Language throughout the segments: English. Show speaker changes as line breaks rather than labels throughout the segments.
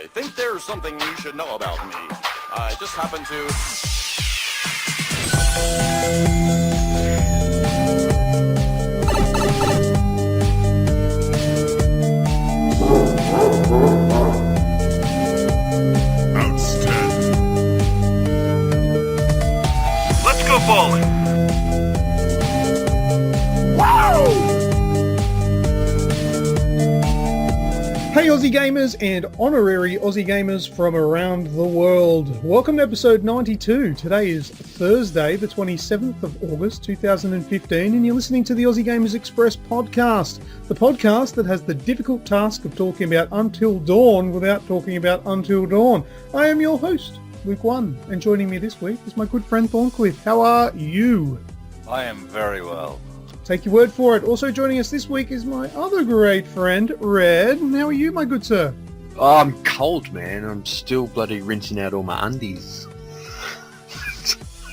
I think there's something you should know about me. I just happen to...
Outstanding. Let's go bowling.
Wow! Hey Aussie gamers and honorary Aussie gamers from around the world. Welcome to episode 92. Today is Thursday, the 27th of August 2015, and you're listening to the Aussie Gamers Express podcast. The podcast that has the difficult task of talking about Until Dawn without talking about Until Dawn. I am your host, LewkOne, and joining me this week is my good friend Thorncliff. How are you?
I am very well.
Take your word for it. Also joining us this week is my other great friend, Red. How are you, my good sir?
Oh, I'm cold, man. I'm still bloody rinsing out all my undies.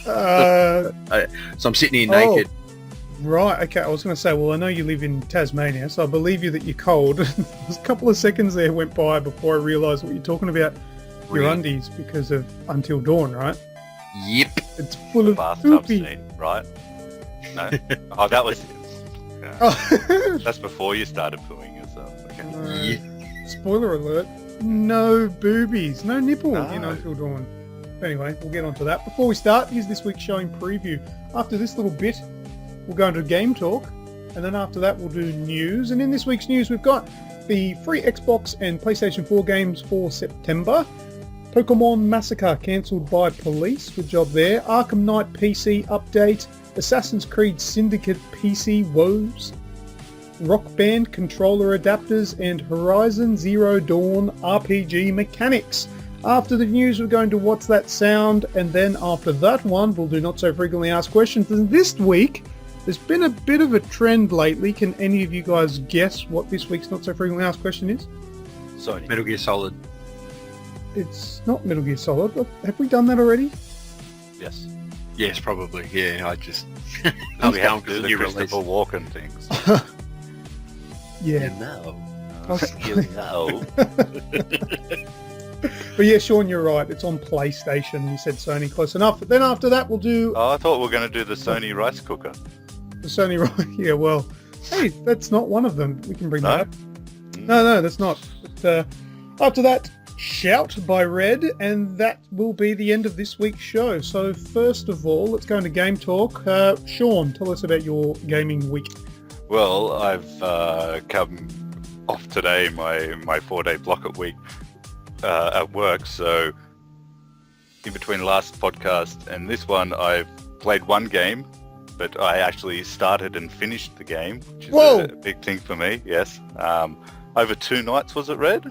So I'm sitting here naked.
Right, okay. I was going to say, well, I know you live in Tasmania, so I believe you that you're cold. There's a couple of seconds there went by before I realised what you're talking about. Your undies because of Until Dawn, right?
Yep.
It's full of
Bathtub
poopy.
scene, right? No. Oh, that was... That's before you started pooing yourself. Okay.
Yeah.
Spoiler alert. No boobies. No nipple
No.
in Until Dawn. Anyway, we'll get on to that. Before we start, here's this week's showing preview. After this little bit, we'll go into Game Talk. And then after that, we'll do news. And in this week's news, we've got the free Xbox and PlayStation 4 games for September. Pokemon Massacre cancelled by police. Good job there. Arkham Knight PC update. Assassin's Creed Syndicate PC Woes. Rock Band controller adapters and Horizon Zero Dawn RPG mechanics. After the news, we're going to What's That Sound? And then after that one, we'll do Not So Frequently Asked Questions. And this week, there's been a bit of a trend lately. Can any of you guys guess what this week's Not So Frequently Asked Question is?
Sony.
Metal Gear Solid.
It's not Metal Gear Solid. Have we done that already?
Yes.
Yes, probably. Yeah, I just...
No, we have to
because
do the
you
Christopher Walken things.
Yeah.
know.
You know.
But yeah, Sean, you're right. It's on PlayStation. You said Sony, close enough. But then after that, we'll do
Oh, I thought we were going to do the Sony rice cooker.
the Sony. Yeah, well, hey, that's not one of them. We can bring
No?
that up. No, that's not. But after that, Shout by Red, and that will be the end of this week's show. So first of all, let's go into Game Talk. Sean, tell us about your gaming week.
Well, I've come off today, my 4-day block at week at work, so in between last podcast and this one, I've played one game, but I actually started and finished the game, which is
Whoa!
a big thing for me, yes. Over 2 nights, was it, Red?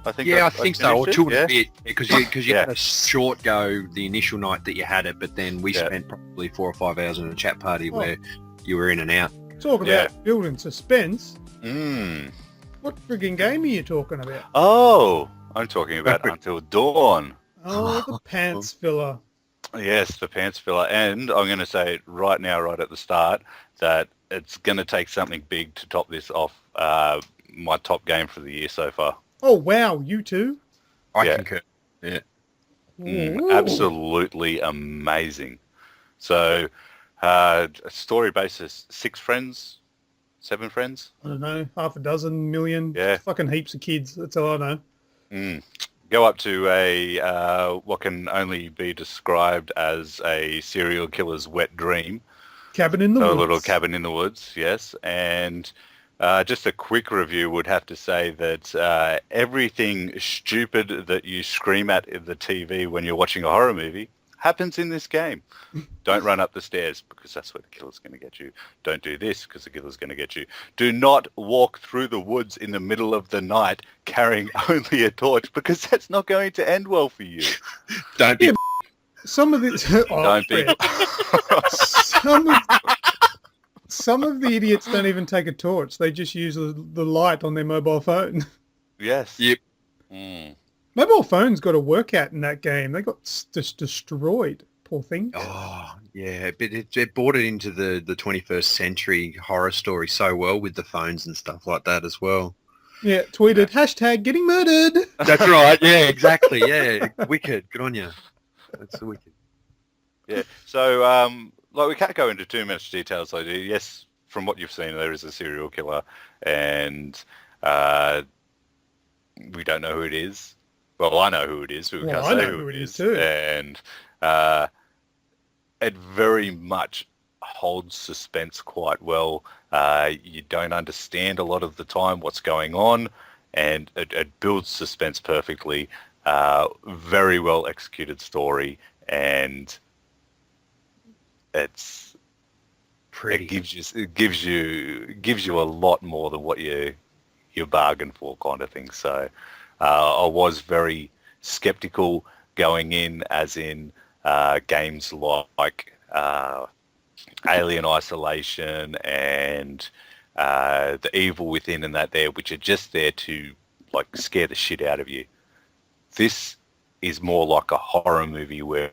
I think
Yeah, I think so. Or
finished
two and
it,
a bit. Because you
Yeah.
had a short go the initial night that you had it, but then we
Yeah.
spent probably 4 or 5 hours in a chat party
Oh.
where you were in and out.
Talk about
Yeah.
building suspense.
Mm.
What friggin' game are you talking about?
Oh, I'm talking about Until Dawn.
Oh, the pants filler.
Yes, the pants filler. And I'm going to say it right now, right at the start, that it's going to take something big to top this off my top game for the year so far.
Oh, wow, you too?
I
Yeah.
concur. Yeah.
Ooh.
Absolutely amazing. So, story basis, 6 friends, 7 friends.
I don't know, half a dozen million,
Yeah.
fucking heaps of kids. That's all I know.
Go up to a what can only be described as a serial killer's wet dream.
Cabin in the
So
woods.
a little cabin in the woods, yes. And just a quick review would have to say that everything stupid that you scream at in the TV when you're watching a horror movie happens in this game. Don't run up the stairs because that's where the killer's going to get you. Don't do this because the killer's going to get you. Do not walk through the woods in the middle of the night carrying only a torch because that's not going to end well for you.
Don't be...
Yeah, Some of the
Don't be...
some of the idiots don't even take a torch. They just use the light on their mobile phone.
Yes.
Yep.
Mm.
Mobile phones got a workout in that game. They got just destroyed. Poor thing.
Oh, yeah, but it brought it into the 21st century horror story so well with the phones and stuff like that as well.
Yeah, tweeted, hashtag getting murdered.
That's right. Yeah, exactly. Yeah, wicked. Good on you. That's wicked.
Yeah. So, like, we can't go into too much details. Like, yes, from what you've seen, there is a serial killer, and we don't know who it is. Well, I know who it is, but we can't say who it is
too.
And it very much holds suspense quite well. You don't understand a lot of the time what's going on, and it builds suspense perfectly. Very well executed story, and it's
Pretty.
it gives you a lot more than what you bargained for, kind of thing. So I was very skeptical going in, as in games like Alien Isolation and The Evil Within and that there, which are just there to like scare the shit out of you. This is more like a horror movie where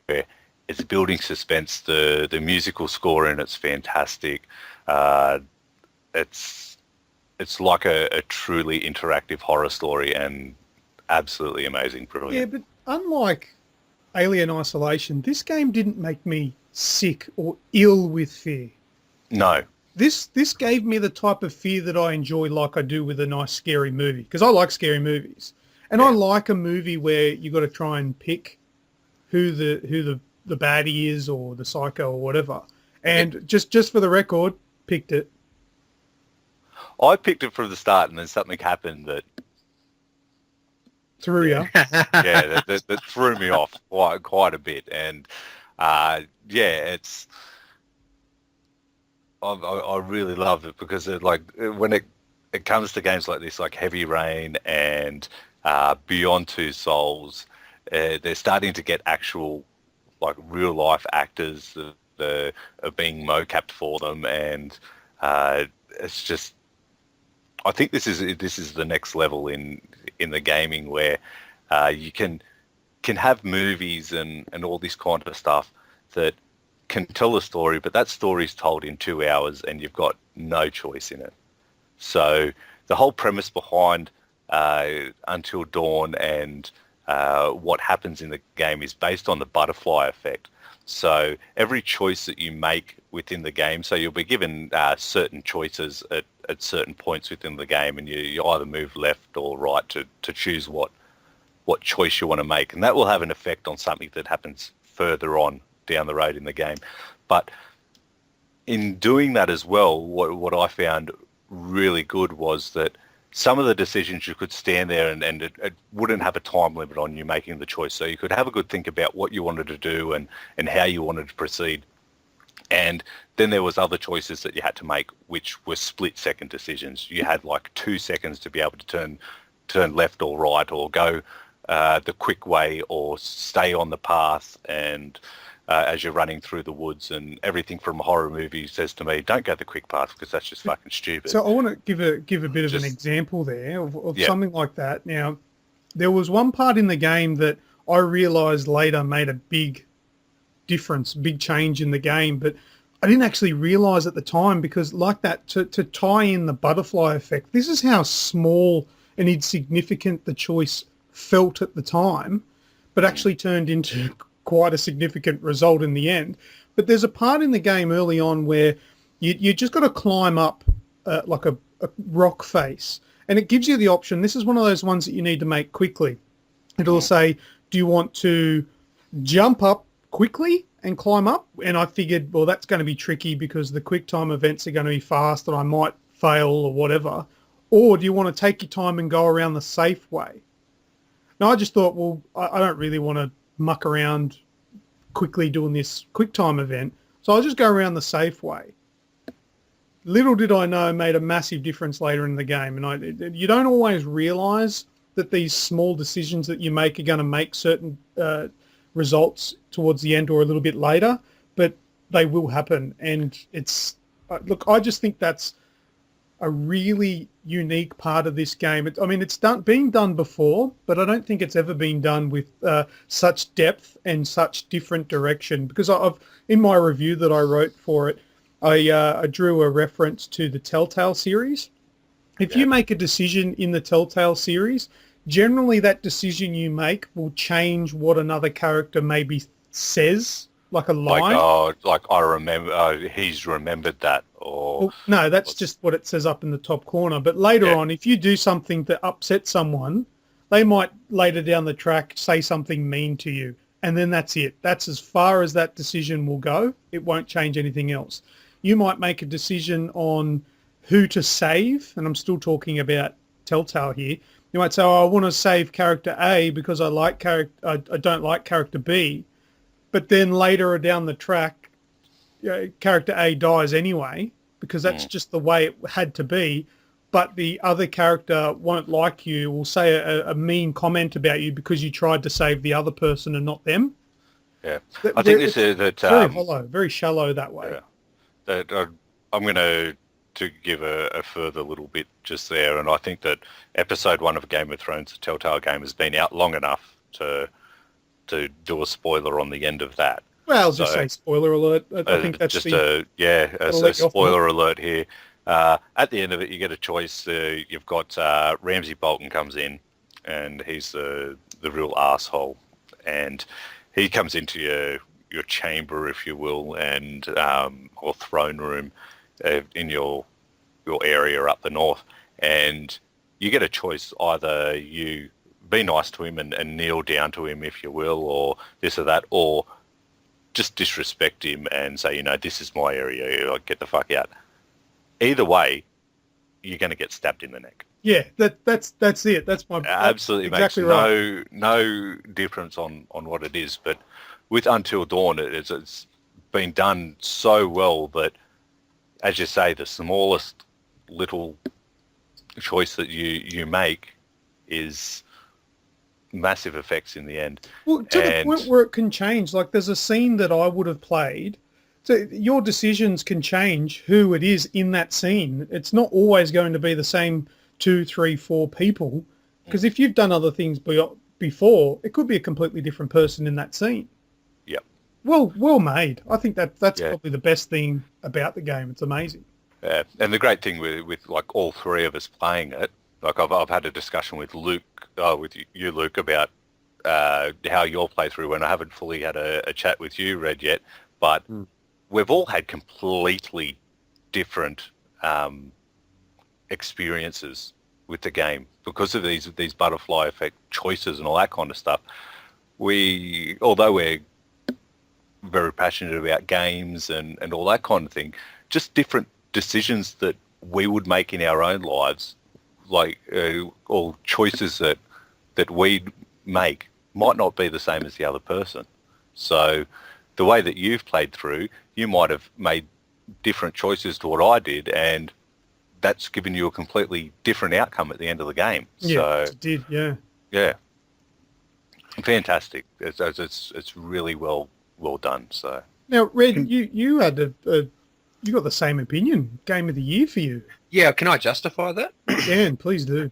it's building suspense. The musical score in it's fantastic. It's like a truly interactive horror story, and absolutely amazing, brilliant.
Yeah, but unlike Alien Isolation, this game didn't make me sick or ill with fear.
No.
This gave me the type of fear that I enjoy, like I do with a nice scary movie, because I like scary movies, and I like a movie where you got to try and pick who the baddie is, or the psycho, or whatever. And just for the record, picked it.
I picked it from the start, and then something happened that
Through you.
that threw me off quite a bit. And it's I really love it, because when it comes to games like this, like Heavy Rain and Beyond Two Souls, they're starting to get actual like real life actors that are being mocapped for them, and it's just, I think this is the next level in the gaming, where you can have movies and all this kind of stuff that can tell a story, but that story's told in 2 hours and you've got no choice in it. So the whole premise behind Until Dawn and what happens in the game is based on the butterfly effect. So every choice that you make within the game, so you'll be given certain choices at certain points within the game, and you either move left or right to choose what choice you want to make, and that will have an effect on something that happens further on down the road in the game. But in doing that as well, what I found really good was that some of the decisions you could stand there and it wouldn't have a time limit on you making the choice. So you could have a good think about what you wanted to do and how you wanted to proceed. And then there was other choices that you had to make, which were split-second decisions. You had like 2 seconds to be able to turn left or right, or go the quick way, or stay on the path. And as you're running through the woods, and everything from a horror movie says to me, don't go the quick path, because that's just fucking stupid.
So I want to give a bit of an example there of something like that. Now, there was one part in the game that I realised later made a big difference, big change in the game, but I didn't actually realise at the time, because like that, to tie in the butterfly effect, this is how small and insignificant the choice felt at the time, but actually turned into quite a significant result in the end. But there's a part in the game early on where you just got to climb up like a rock face, and it gives you the option. This is one of those ones that you need to make quickly. It'll say, do you want to jump up quickly and climb up? And I figured, well, that's going to be tricky, because the quick time events are going to be fast and I might fail or whatever. Or do you want to take your time and go around the safe way? Now, I just thought, well, I don't really want to muck around quickly doing this quick time event, so I'll just go around the safe way. Little did I know, it made a massive difference later in the game. And you don't always realise that these small decisions that you make are going to make certain results towards the end or a little bit later, but they will happen. And it's, look, I just think that's a really unique part of this game. It's been done before, but I don't think it's ever been done with such depth and such different direction. Because in my review that I wrote for it, I drew a reference to the Telltale series, If you make a decision in the Telltale series, generally that decision you make will change what another character maybe says, like a line.
Like I remember, he's remembered that, or
Well, no, that's just what it says up in the top corner. But later on, if you do something that upsets someone, they might later down the track say something mean to you. And then that's it. That's as far as that decision will go. It won't change anything else. You might make a decision on who to save, and I'm still talking about Telltale here. You might say, "Oh, I want to save character A because I don't like character B," but then later down the track, character A dies anyway because that's just the way it had to be. But the other character won't like you, will say a mean comment about you because you tried to save the other person and not them.
Yeah, I think this is that
very hollow, very shallow that way.
Yeah, that I'm going to give a further little bit just there, and I think that episode 1 of Game of Thrones, the Telltale game, has been out long enough to do a spoiler on the end of that.
Well, just say spoiler alert. I think that's
just a spoiler alert here. At the end of it, you get a choice. You've got Ramsay Bolton comes in, and he's the real asshole, and he comes into your chamber, if you will, and or throne room in your area up the north, and you get a choice. Either you be nice to him and kneel down to him, if you will, or this or that, or just disrespect him and say, this is my area, get the fuck out. Either way, you're going to get stabbed in the neck.
Yeah, that's it. That's my
absolutely
exactly
makes
right.
no difference on what it is. But with Until Dawn, it's been done so well that, as you say, the smallest little choice that you make is massive effects in the end.
Well, to the point where it can change. Like, there's a scene that I would have played. So your decisions can change who it is in that scene. It's not always going to be the same 2, 3, 4 people. Because if you've done other things before, it could be a completely different person in that scene.
Yep.
Well made. I think that's probably the best thing about the game. It's amazing.
Yeah, and the great thing with like all three of us playing it, like I've had a discussion with Luke, with you, Luke, about how your playthrough went. I haven't fully had a chat with you, Red, yet, but we've all had completely different experiences with the game because of these butterfly effect choices and all that kind of stuff. Although we're very passionate about games and all that kind of thing, just different decisions that we would make in our own lives, like or choices that we make might not be the same as the other person. So the way that you've played through, you might have made different choices to what I did, and that's given you a completely different outcome at the end of the game.
Yeah,
so,
it did, yeah.
Yeah. Fantastic. It's really well done. So
now, Red, you had you got the same opinion. Game of the year for you.
Yeah, can I justify that?
Dan, please do.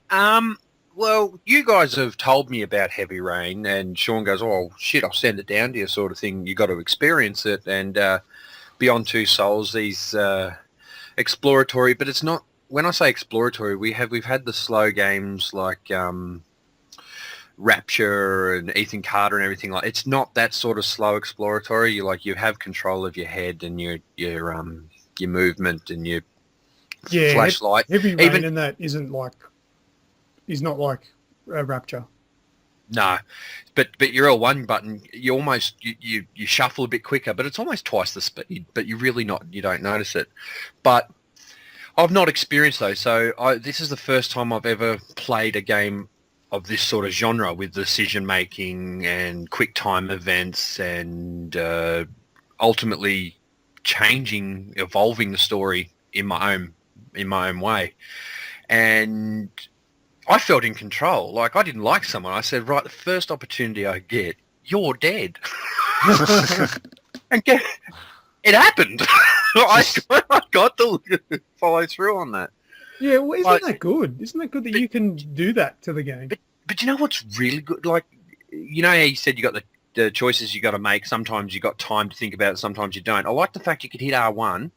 Well, you guys have told me about Heavy Rain, and Sean goes, "Oh shit, I'll send it down to you," sort of thing. You got to experience it, and Beyond Two Souls, these exploratory, but it's not. When I say exploratory, we've had the slow games like Rapture and Ethan Carter and everything like. It's not that sort of slow exploratory. You have control of your head and your movement and your flashlight.
Heavy Rain in that is not like Rapture.
No, but you're all one button. You almost you shuffle a bit quicker, but it's almost twice the speed. But you don't notice it. But I've not experienced those, so this is the first time I've ever played a game of this sort of genre with decision making and quick time events and ultimately evolving the story in my own way. And I felt in control. Like, I didn't like someone. I said, right, the first opportunity I get, you're dead. And it happened. I got to follow through on that.
Yeah, well, isn't that good? Isn't that good that you can do that to the game?
But you know what's really good? Like, you know how you said you got the choices you got to make. Sometimes you got time to think about it. Sometimes you don't. I like the fact you could hit R1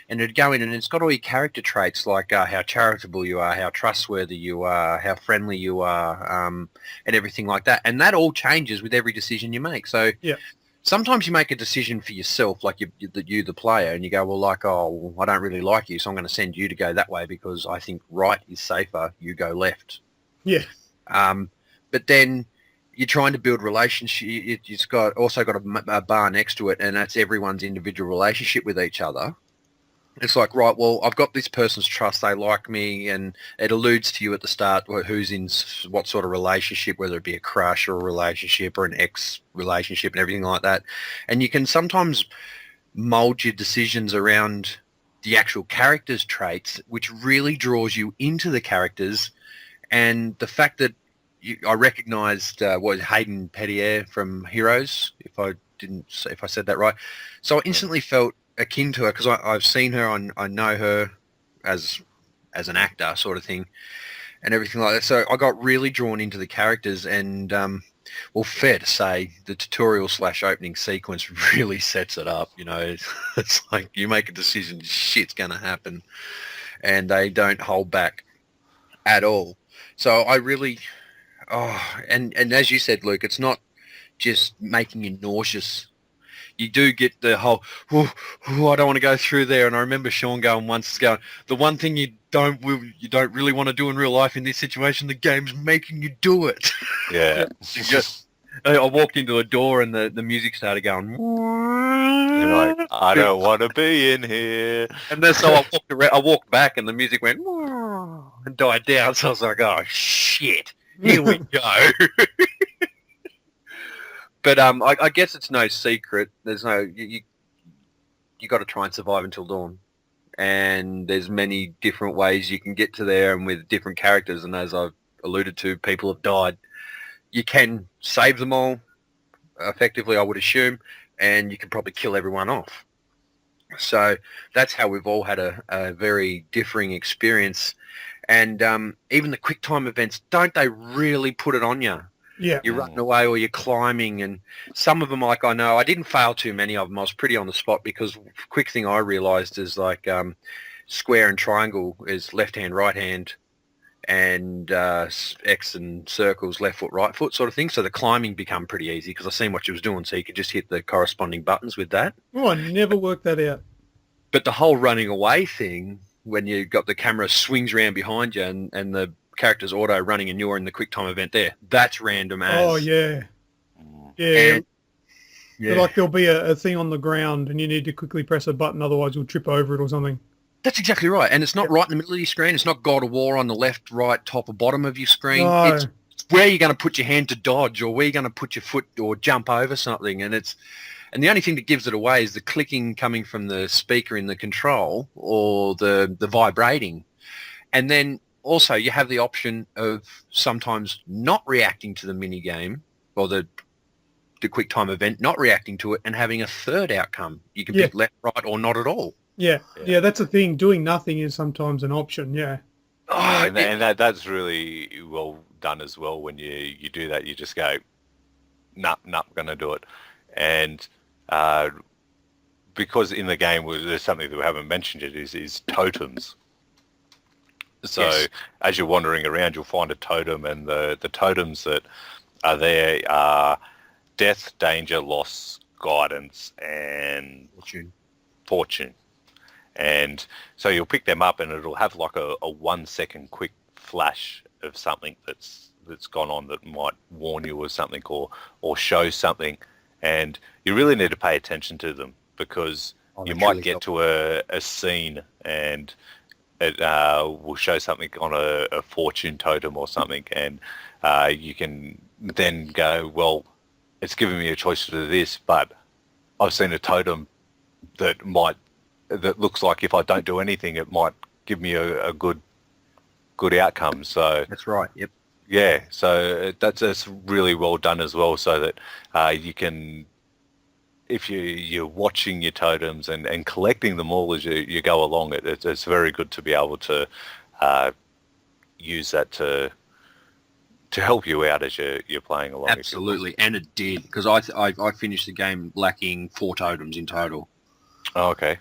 and it'd go in and it's got all your character traits like how charitable you are, how trustworthy you are, how friendly you are, and everything like that. And that all changes with every decision you make. So
Yeah.
sometimes you make a decision for yourself, like you the player, and you go, well, like, oh, well, I don't really like you, so I'm going to send you to go that way because I think right is safer. You go left.
Yeah.
But then you're trying to build relationship. It's got a bar next to it, and that's everyone's individual relationship with each other. It's like, right, well, I've got this person's trust. They like me, and it alludes to you at the start who's in what sort of relationship, whether it be a crush or a relationship or an ex relationship and everything like that. And you can sometimes mold your decisions around the actual character's traits, which really draws you into the characters. And the fact that I recognised Hayden Pettier from Heroes, if I said that right. So I instantly felt akin to her because I've seen her, I know her as an actor sort of thing and everything like that. So I got really drawn into the characters and, well, fair to say, the tutorial / opening sequence really sets it up. You know, it's like you make a decision, shit's going to happen, and they don't hold back at all. So I really... and as you said, Luke, it's not just making you nauseous. You do get the whole, I don't want to go through there. And I remember Sean going once, the one thing you don't really want to do in real life in this situation, the game's making you do it.
Yeah.
I walked into a door and the music started going.
You're like, I don't want to be in here.
And then so I walked back and the music went and died down. So I was like, oh shit, here we go. But I guess it's no secret. There's no you got to try and survive until dawn, and there's many different ways you can get to there, and with different characters. And as I've alluded to, people have died. You can save them all, effectively, I would assume, and you can probably kill everyone off. So that's how we've all had a very differing experience. And even the quick time events, don't they really put it on you?
Yeah.
You're running away or you're climbing, and some of them, like I know, I didn't fail too many of them. I was pretty on the spot because quick thing I realised is like square and triangle is left hand, right hand, and X and circles left foot, right foot sort of thing. So the climbing become pretty easy because I seen what she was doing, so you could just hit the corresponding buttons with that.
Oh, I never worked that out.
But the whole running away thing, when you got the camera swings around behind you and the character's auto running and you're in the quick time event there, that's random as.
Oh, yeah. Yeah. Yeah. Like there'll be a thing on the ground and you need to quickly press a button, otherwise you'll trip over it or something.
That's exactly right. And it's not right in the middle of your screen. It's not God of War on the left, right, top or bottom of your screen.
No.
It's where you're going to put your hand to dodge or where you're going to put your foot or jump over something. And the only thing that gives it away is the clicking coming from the speaker in the control or the vibrating. And then also you have the option of sometimes not reacting to the mini game or the quick time event, not reacting to it and having a third outcome. You can pick left, right or not at all.
Yeah, that's the thing. Doing nothing is sometimes an option, yeah.
Oh, and that's really well done as well. When you do that, you just go, nah, going to do it. And because in the game there's something that we haven't mentioned yet is totems. So as you're wandering around, you'll find a totem, and the totems that are there are death, danger, loss, guidance, and fortune. And so you'll pick them up and it'll have like a 1 second quick flash of something that's gone on that might warn you of something or show something. And you really need to pay attention to them because you might get to a scene and it will show something on a fortune totem or something, and you can then go, well, it's giving me a choice to do this, but I've seen a totem that looks like if I don't do anything, it might give me a good outcome. So
that's right. Yep.
Yeah. So that's really well done as well. So that you can, if you're watching your totems and collecting them all as you go along, it's very good to be able to use that to help you out as you're playing along.
Absolutely, and it did, because I finished the game lacking 4 totems in total.
Oh, okay.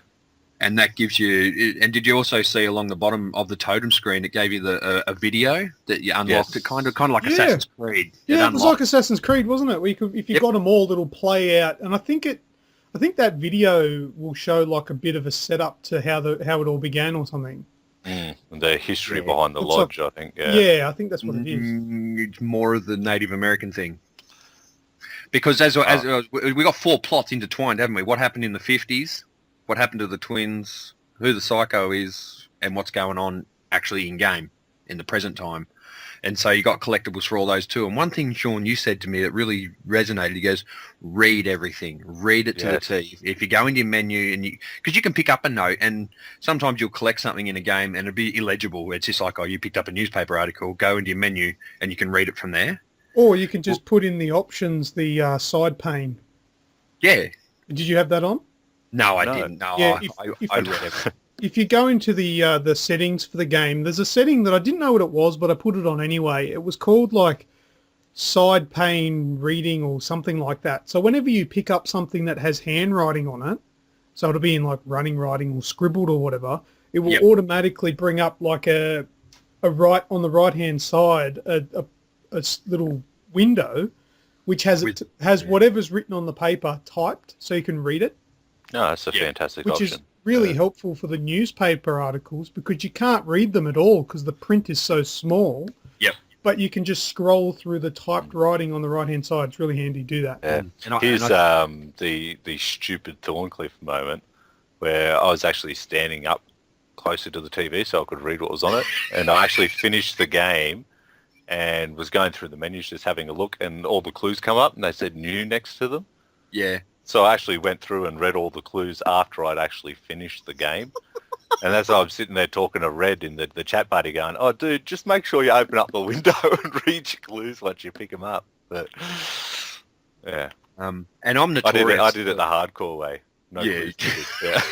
And that gives you. And did you also see along the bottom of the totem screen? It gave you a video that you unlocked.
Yes.
It kind of like
Yeah.
Assassin's Creed.
Yeah, it was like Assassin's Creed, wasn't it? Where you could, if you got them all, it'll play out. And I think that video will show like a bit of a setup to how it all began or something.
And the history behind the
It's
lodge, I think. Yeah.
Yeah, I think that's what it is.
It's more of the Native American thing. Because as we got 4 plots intertwined, haven't we? What happened in the 50s? What happened to the twins? Who the psycho is? And what's going on actually in game in the present time? And so you got collectibles for all those too. And one thing, Sean, you said to me that really resonated. He goes, "Read everything. Read it to the T. If you go into your menu and because you can pick up a note, and sometimes you'll collect something in a game and it'll be illegible. It's just like, oh, you picked up a newspaper article. Go into your menu and you can read it from there.
Or you can just put in the options, the side pane.
Yeah.
Did you have that on?
No, I didn't. No,
Yeah,
I read everything.
If you go into the settings for the game, there's a setting that I didn't know what it was, but I put it on anyway. It was called like side pane reading or something like that. So whenever you pick up something that has handwriting on it, so it'll be in like running writing or scribbled or whatever, it will automatically bring up like a right on the right hand side a little window which has whatever's written on the paper typed, so you can read it.
No, that's a fantastic
which
option.
Is really helpful for the newspaper articles because you can't read them at all because the print is so small.
Yep.
But you can just scroll through the typed writing on the right-hand side. It's really handy to do that.
Yeah. Here's the stupid Thorncliff moment where I was actually standing up closer to the TV so I could read what was on it. And I actually finished the game and was going through the menus just having a look, and all the clues come up and they said new next to them.
Yeah.
So I actually went through and read all the clues after I'd actually finished the game. And as I'm sitting there talking to Red in the chat party going, oh, dude, just make sure you open up the window and read your clues once you pick them up. But, yeah.
And I'm notorious.
I did it the hardcore way. No clues needed. Yeah.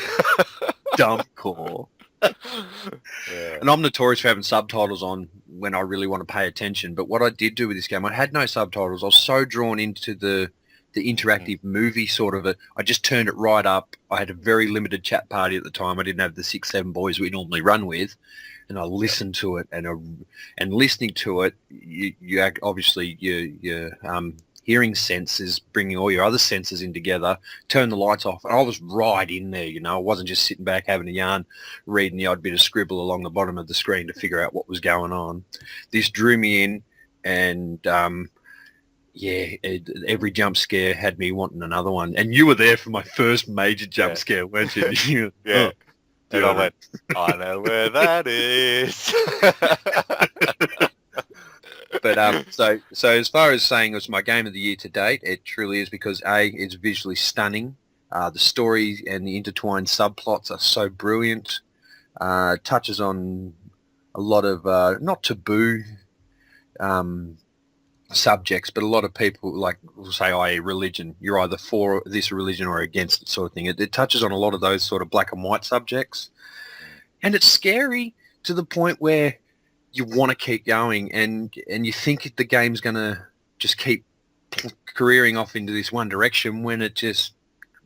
Dumb core.
Yeah.
And I'm notorious for having subtitles on when I really want to pay attention. But what I did do with this game, I had no subtitles. I was so drawn into the interactive movie sort of it. I just turned it right up. I had a very limited chat party at the time. I didn't have the 6-7 boys we normally run with, and I listened to it. And listening to it, you obviously your hearing sense is bringing all your other senses in together. Turn the lights off, and I was right in there. You know, I wasn't just sitting back having a yarn, reading the odd bit of scribble along the bottom of the screen to figure out what was going on. This drew me in, and every jump scare had me wanting another one. And you were there for my first major jump scare, weren't you?
Yeah. And I went, I know where that is.
But so as far as saying it was my game of the year to date, it truly is because A, it's visually stunning. The story and the intertwined subplots are so brilliant. Touches on a lot of not taboo subjects, but a lot of people like will say, i.e. religion. You're either for this religion or against it sort of thing. It touches on a lot of those sort of black and white subjects. And it's scary to the point where you want to keep going and you think the game's going to just keep careering off into this one direction when it just,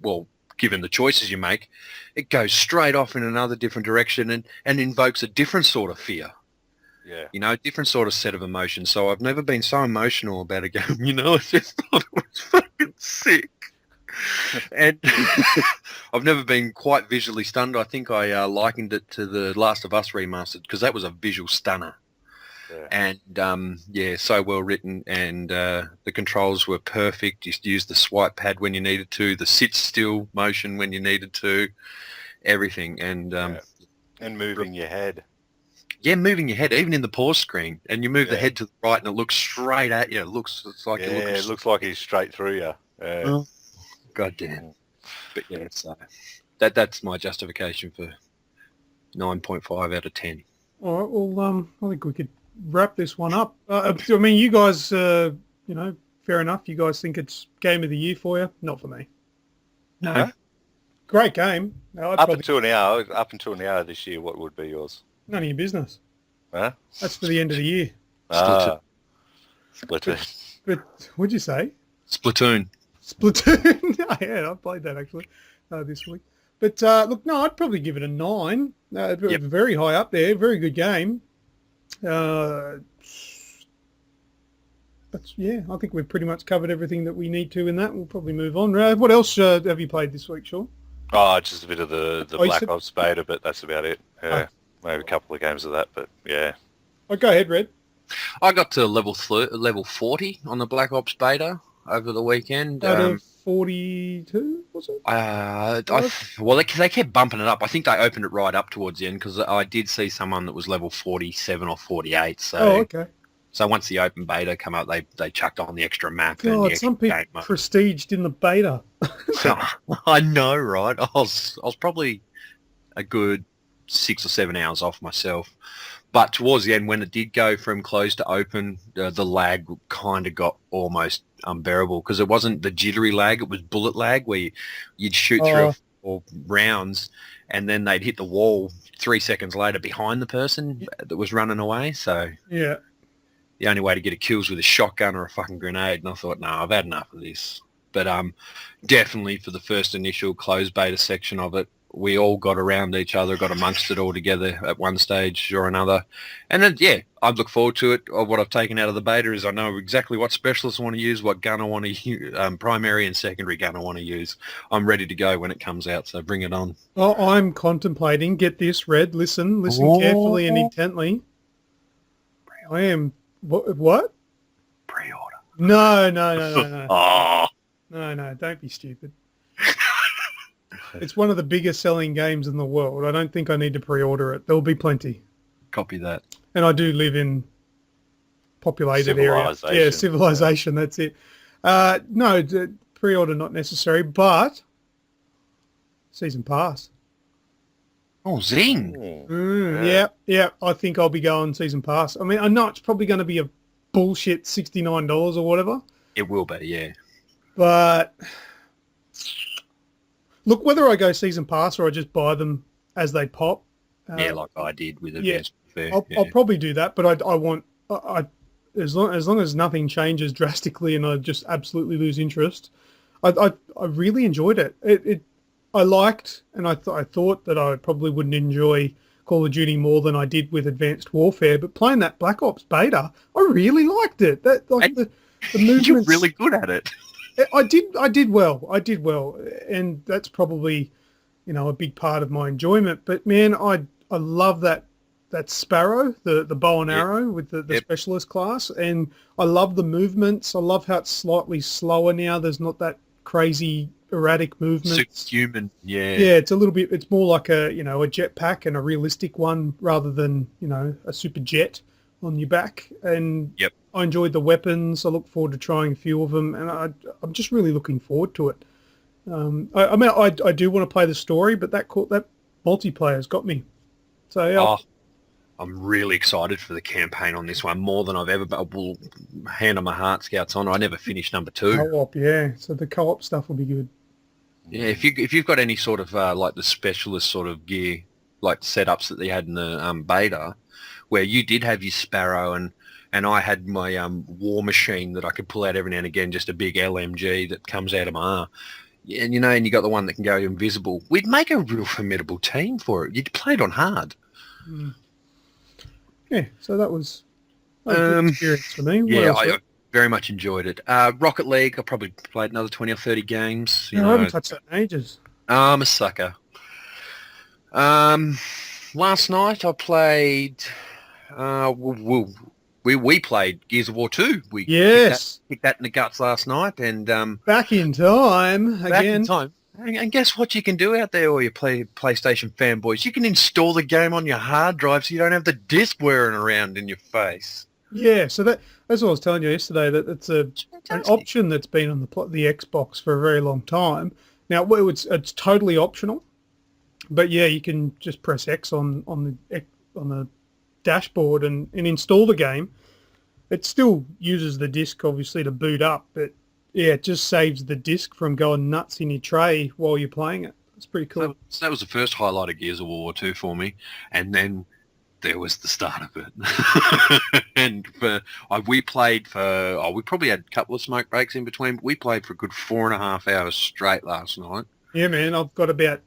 well, given the choices you make, it goes straight off in another different direction and invokes a different sort of fear.
Yeah.
You know, a different sort of set of emotions. So I've never been so emotional about a game, you know. I just thought it was fucking sick. And I've never been quite visually stunned. I think I likened it to the Last of Us remastered because that was a visual stunner. Yeah. And, so well written. And the controls were perfect. You used the swipe pad when you needed to, the sit still motion when you needed to, everything. And
moving your head.
Yeah, moving your head, even in the pause screen, and you move the head to the right, and it looks straight at you. It looks like
it looks like he's straight through you.
Oh, God damn! But yeah, it's that's my justification for 9.5 out of 10.
All right, well, I think we could wrap this one up. I mean, you guys, fair enough. You guys think it's game of the year for you? Not for me.
No.
Huh?
Great game.
Up until an hour this year, what would be yours?
None of your business.
Huh?
That's for the end of the year.
Splatoon.
But what'd you say?
Splatoon.
Splatoon. Yeah, I played that actually this week. But look, no, I'd probably give it a 9.
Yep.
Very high up there. Very good game. I think we've pretty much covered everything that we need to in that. We'll probably move on. What else have you played this week, Sean?
Oh, just a bit of the
Oh, you
Black
said-
Ops beta, but that's about it. Yeah, maybe a couple of games of that, but yeah.
Oh, go ahead, Red.
I got to level 40 on the Black Ops beta over the weekend.
Out of 42, was it?
Well, they kept bumping it up. I think they opened it right up towards the end because I did see someone that was level 47 or 48. So,
Oh, okay.
so once the open beta come out, they chucked on the extra map and the
God,
extra
some people
game mode.
prestiged in the beta.
I know, right? I was probably a good 6 or 7 hours off myself. But towards the end, when it did go from closed to open, the lag kind of got almost unbearable because it wasn't the jittery lag; it was bullet lag, where you'd shoot 3 or 4 rounds, and then they'd hit the wall 3 seconds later behind the person that was running away. So
Yeah.
the only way to get a kill was with a shotgun or a fucking grenade. And I thought, no, I've had enough of this. But definitely for the first initial closed beta section of it, we all got around each other, got amongst it all together at one stage or another. And then, yeah, I look forward to it. What I've taken out of the beta is I know exactly what specialists I want to use, what gun I want to use, primary and secondary gun I want to use. I'm ready to go when it comes out, so bring it on.
Oh, I'm contemplating. Get this, Red. Listen carefully and intently. I am... What?
Pre-order.
No.
Oh,
No, don't be stupid. It's one of the biggest selling games in the world. I don't think I need to pre-order it. There'll be plenty.
copy that.
And I do live in populated area. Yeah, civilization, that's it. No, pre-order not necessary, but season pass.
Oh, zing.
Yeah, I think I'll be going season pass. I mean, I know it's probably going to be a bullshit $69 or whatever,
It will be, yeah.
but look, whether I go season pass or I just buy them as they pop.
Yeah, like I did with
yeah,
Advanced Warfare.
I'll probably do that, but I want as long as nothing changes drastically and I just absolutely lose interest. I really enjoyed it. I liked, and I thought that I probably wouldn't enjoy Call of Duty more than I did with Advanced Warfare, but playing that Black Ops beta, I really liked it. The movements.
You're really good at it.
I did well, and that's probably, a big part of my enjoyment. But man, I love that Sparrow, the bow and arrow with the specialist class, and I love the movements. I love how it's slightly slower now. There's not that crazy erratic movements.
Superhuman, yeah.
Yeah, it's a little bit. It's more like a jetpack and a realistic one rather than a super jet on your back. And
Yep.
I enjoyed the weapons. I look forward to trying a few of them, and I'm just really looking forward to it. I do want to play the story, but that multiplayer's got me. So yeah,
I'm really excited for the campaign on this one, more than I've ever been. I will hand on my heart, Scouts on. I never finished number 2.
co-op, yeah. So the co-op stuff will be good.
Yeah, if you've got any sort of like the specialist sort of gear, like setups that they had in the beta, where you did have your Sparrow and I had my war machine that I could pull out every now and again, just a big LMG that comes out of my arm. And and you got the one that can go invisible. We'd make a real formidable team for it. You'd play it on hard.
Yeah, so that was a good experience for me. What
Yeah,
else,
I
Rick?
very much enjoyed it. Rocket League, I probably played another 20 or 30 games.
I haven't touched that in ages.
I'm a sucker. Last night I played. We played Gears of War 2. We
Yes.
kicked that in the guts last night, and
Back in time
back
again.
in time. And guess what you can do out there, all you PlayStation fanboys? You can install the game on your hard drive, so you don't have the disc wearing around in your face.
Yeah, so that's what I was telling you yesterday, that it's an
fantastic.
option that's been on the Xbox for a very long time. Now, it's totally optional, but yeah, you can just press X on the dashboard and install the game. It still uses the disc, obviously, to boot up, but yeah, it just saves the disc from going nuts in your tray while you're playing it. It's pretty cool.
So that was the first highlight of Gears of War 2 for me, and then there was the start of it. And we played for, we probably had a couple of smoke breaks in between, but we played for a good 4.5 hours straight last night.
Yeah, man, I've got about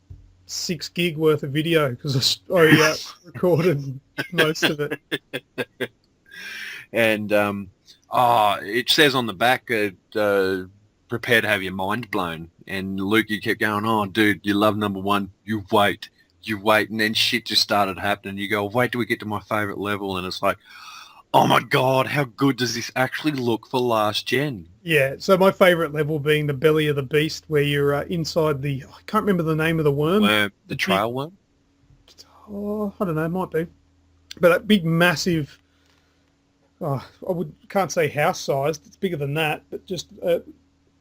6 gig worth of video because I recorded most of it.
And it says on the back, prepare to have your mind blown. And Luke, you kept going, oh, dude, you love number 1. You wait. And then shit just started happening. You go, wait till we get to my favourite level. And it's like, oh, my God, how good does this actually look for last gen?
Yeah, so my favourite level being the belly of the beast where you're inside the... I can't remember the name of the worm.
The trail worm?
Oh, I don't know, it might be. But that big, massive... can't say house-sized, it's bigger than that, but just an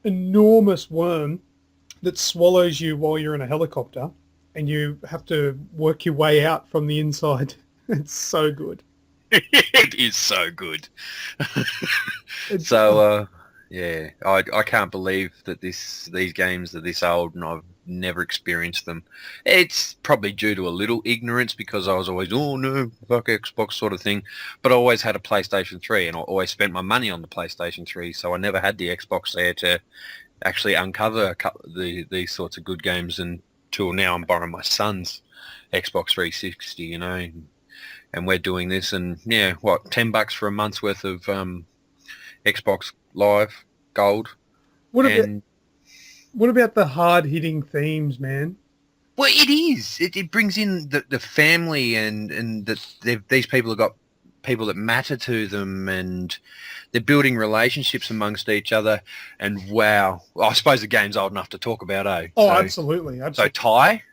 enormous worm that swallows you while you're in a helicopter and you have to work your way out from the inside. It's so good.
It is so good. So, yeah, I can't believe that these games are this old and I've never experienced them. It's probably due to a little ignorance because I was always, oh no, fuck Xbox sort of thing. But I always had a PlayStation 3 and I always spent my money on the PlayStation 3, so I never had the Xbox there to actually uncover a couple of these sorts of good games until now I'm borrowing my son's Xbox 360, you know, and we're doing this and yeah, what, $10 for a month's worth of Xbox Live Gold.
What about the hard-hitting themes, man?
Well, it is. It brings in the family and these people have got people that matter to them and they're building relationships amongst each other. And wow, I suppose the game's old enough to talk about, eh?
Oh, absolutely.
So Ty?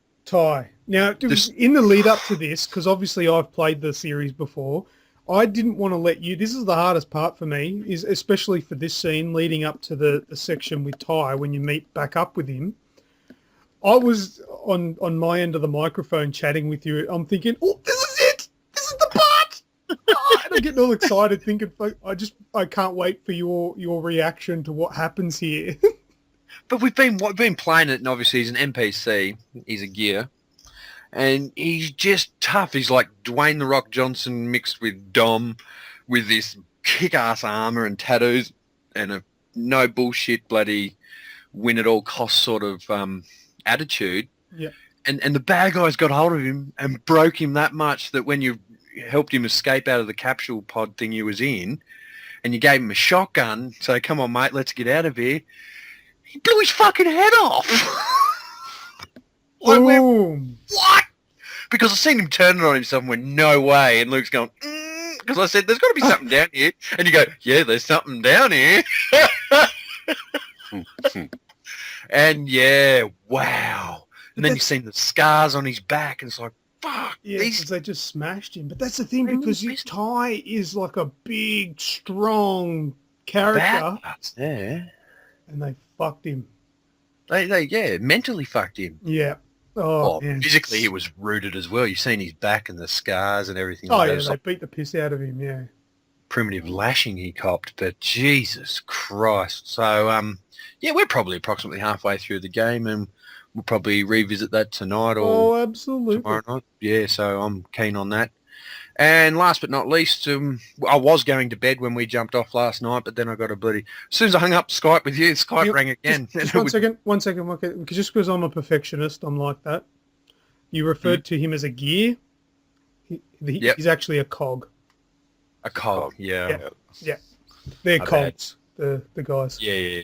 Now, it was in the lead up to this, because obviously I've played the series before, I didn't want to let you... This is the hardest part for me, is especially for this scene leading up to the section with Ty when you meet back up with him. I was on my end of the microphone chatting with you. I'm thinking, oh, this is it! This is the part! And I'm getting all excited thinking, I can't wait for your reaction to what happens here.
But we've been playing it, and obviously he's an NPC. He's a gear. And he's just tough. He's like Dwayne The Rock Johnson mixed with Dom with this kick-ass armor and tattoos and a no bullshit bloody win at all costs sort of attitude.
Yeah.
And the bad guys got hold of him and broke him that much that when you helped him escape out of the capsule pod thing he was in and you gave him a shotgun, so come on, mate, let's get out of here, he blew his fucking head off.
Boom.
What? Because I seen him turning on himself and went, no way. And Luke's going, because I said, there's got to be something down here. And you go, yeah, there's something down here. And yeah, wow. And then you've seen the scars on his back and it's like, fuck.
Yeah, because they just smashed him. But that's the thing, because Ty is like a big, strong character.
Yeah.
And they fucked him.
They mentally fucked him.
Yeah. Oh, man.
Physically he was rooted as well. You've seen his back and the scars and everything.
Oh, yeah, they beat the piss out of him, yeah.
Primitive lashing he copped, but Jesus Christ. So, yeah, we're probably approximately halfway through the game and we'll probably revisit that tonight or
absolutely.
tomorrow night. Yeah, so I'm keen on that. And last but not least, I was going to bed when we jumped off last night, but then I got a bloody... As soon as I hung up Skype with you, Skype rang again.
Just one second. Okay, just because I'm a perfectionist, I'm like that. You referred to him as a gear. He's actually a cog.
A cog, yeah.
Yeah. They're cogs, the guys.
Yeah.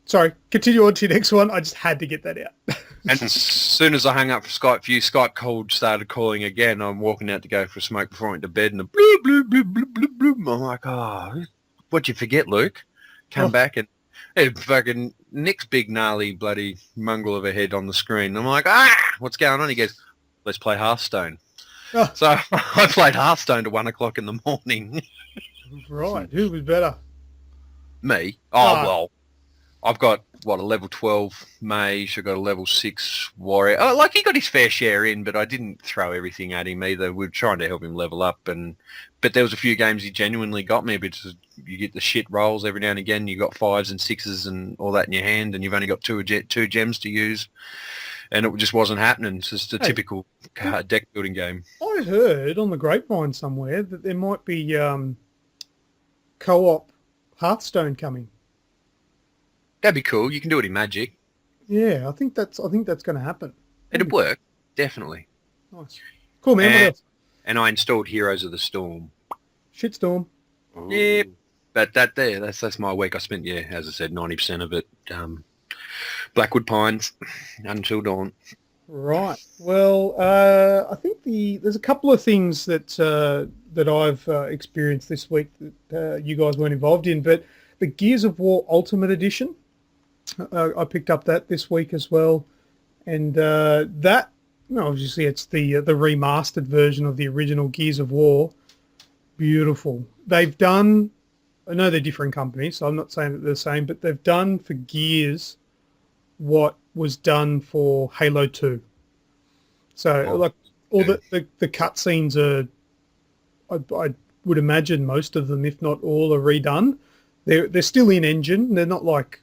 Sorry, continue on to your next one. I just had to get that out.
And as soon as I hung up for Skype for you, Skype started calling again. I'm walking out to go for a smoke before I went to bed, and the bloop, bloop, bloop, bloop, bloop, bloop. I'm like, oh, what'd you forget, Luke? Come back and fucking Nick's big, gnarly, bloody mongrel of a head on the screen. I'm like, what's going on? He goes, let's play Hearthstone. Oh. So I played Hearthstone to 1 o'clock in the morning.
Right. Who was better?
Me? Well, I've got, a level 12 mage, I've got a level 6 warrior. Oh, like, he got his fair share in, but I didn't throw everything at him either. We were trying to help him level up, but there was a few games he genuinely got me, because you get the shit rolls every now and again. You got 5s and 6s and all that in your hand, and you've only got two gems to use, and it just wasn't happening. It's just a typical deck building game.
I heard on the grapevine somewhere that there might be co-op Hearthstone coming.
That'd be cool. You can do it in Magic.
Yeah, I think that's going to happen.
It'd work. definitely.
Nice. Cool, man. What
And,
else?
and I installed Heroes of the Storm.
Shitstorm.
Yeah, but that's my week. I spent, as I said, 90% of it Blackwood Pines until dawn.
Right. Well, I think there's a couple of things that I've experienced this week that you guys weren't involved in, but the Gears of War Ultimate Edition, I picked up that this week as well, and that, obviously it's the remastered version of the original Gears of War. Beautiful. They've done, I know they're different companies, so I'm not saying that they're the same, but they've done for Gears what was done for Halo 2. So like all the cutscenes are, I would imagine most of them, if not all, are redone. They're still in engine. They're not like,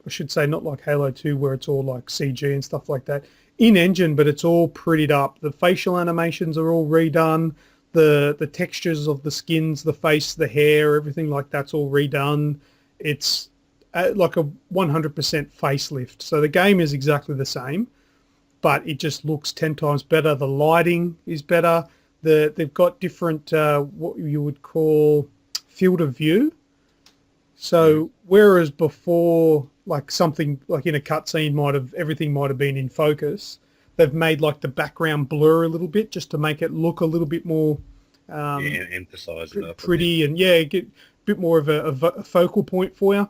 I should say, not like Halo 2 where it's all like CG and stuff like that. In engine, but it's all prettied up. The facial animations are all redone. The textures of the skins, the face, the hair, everything like that's all redone. It's like a 100% facelift. So the game is exactly the same, but it just looks 10 times better. The lighting is better. They've got different, what you would call field of view. So whereas before, like something like in a cutscene everything might have been in focus, they've made like the background blur a little bit just to make it look a little bit more
emphasize it
pretty and get a bit more of a focal point for you.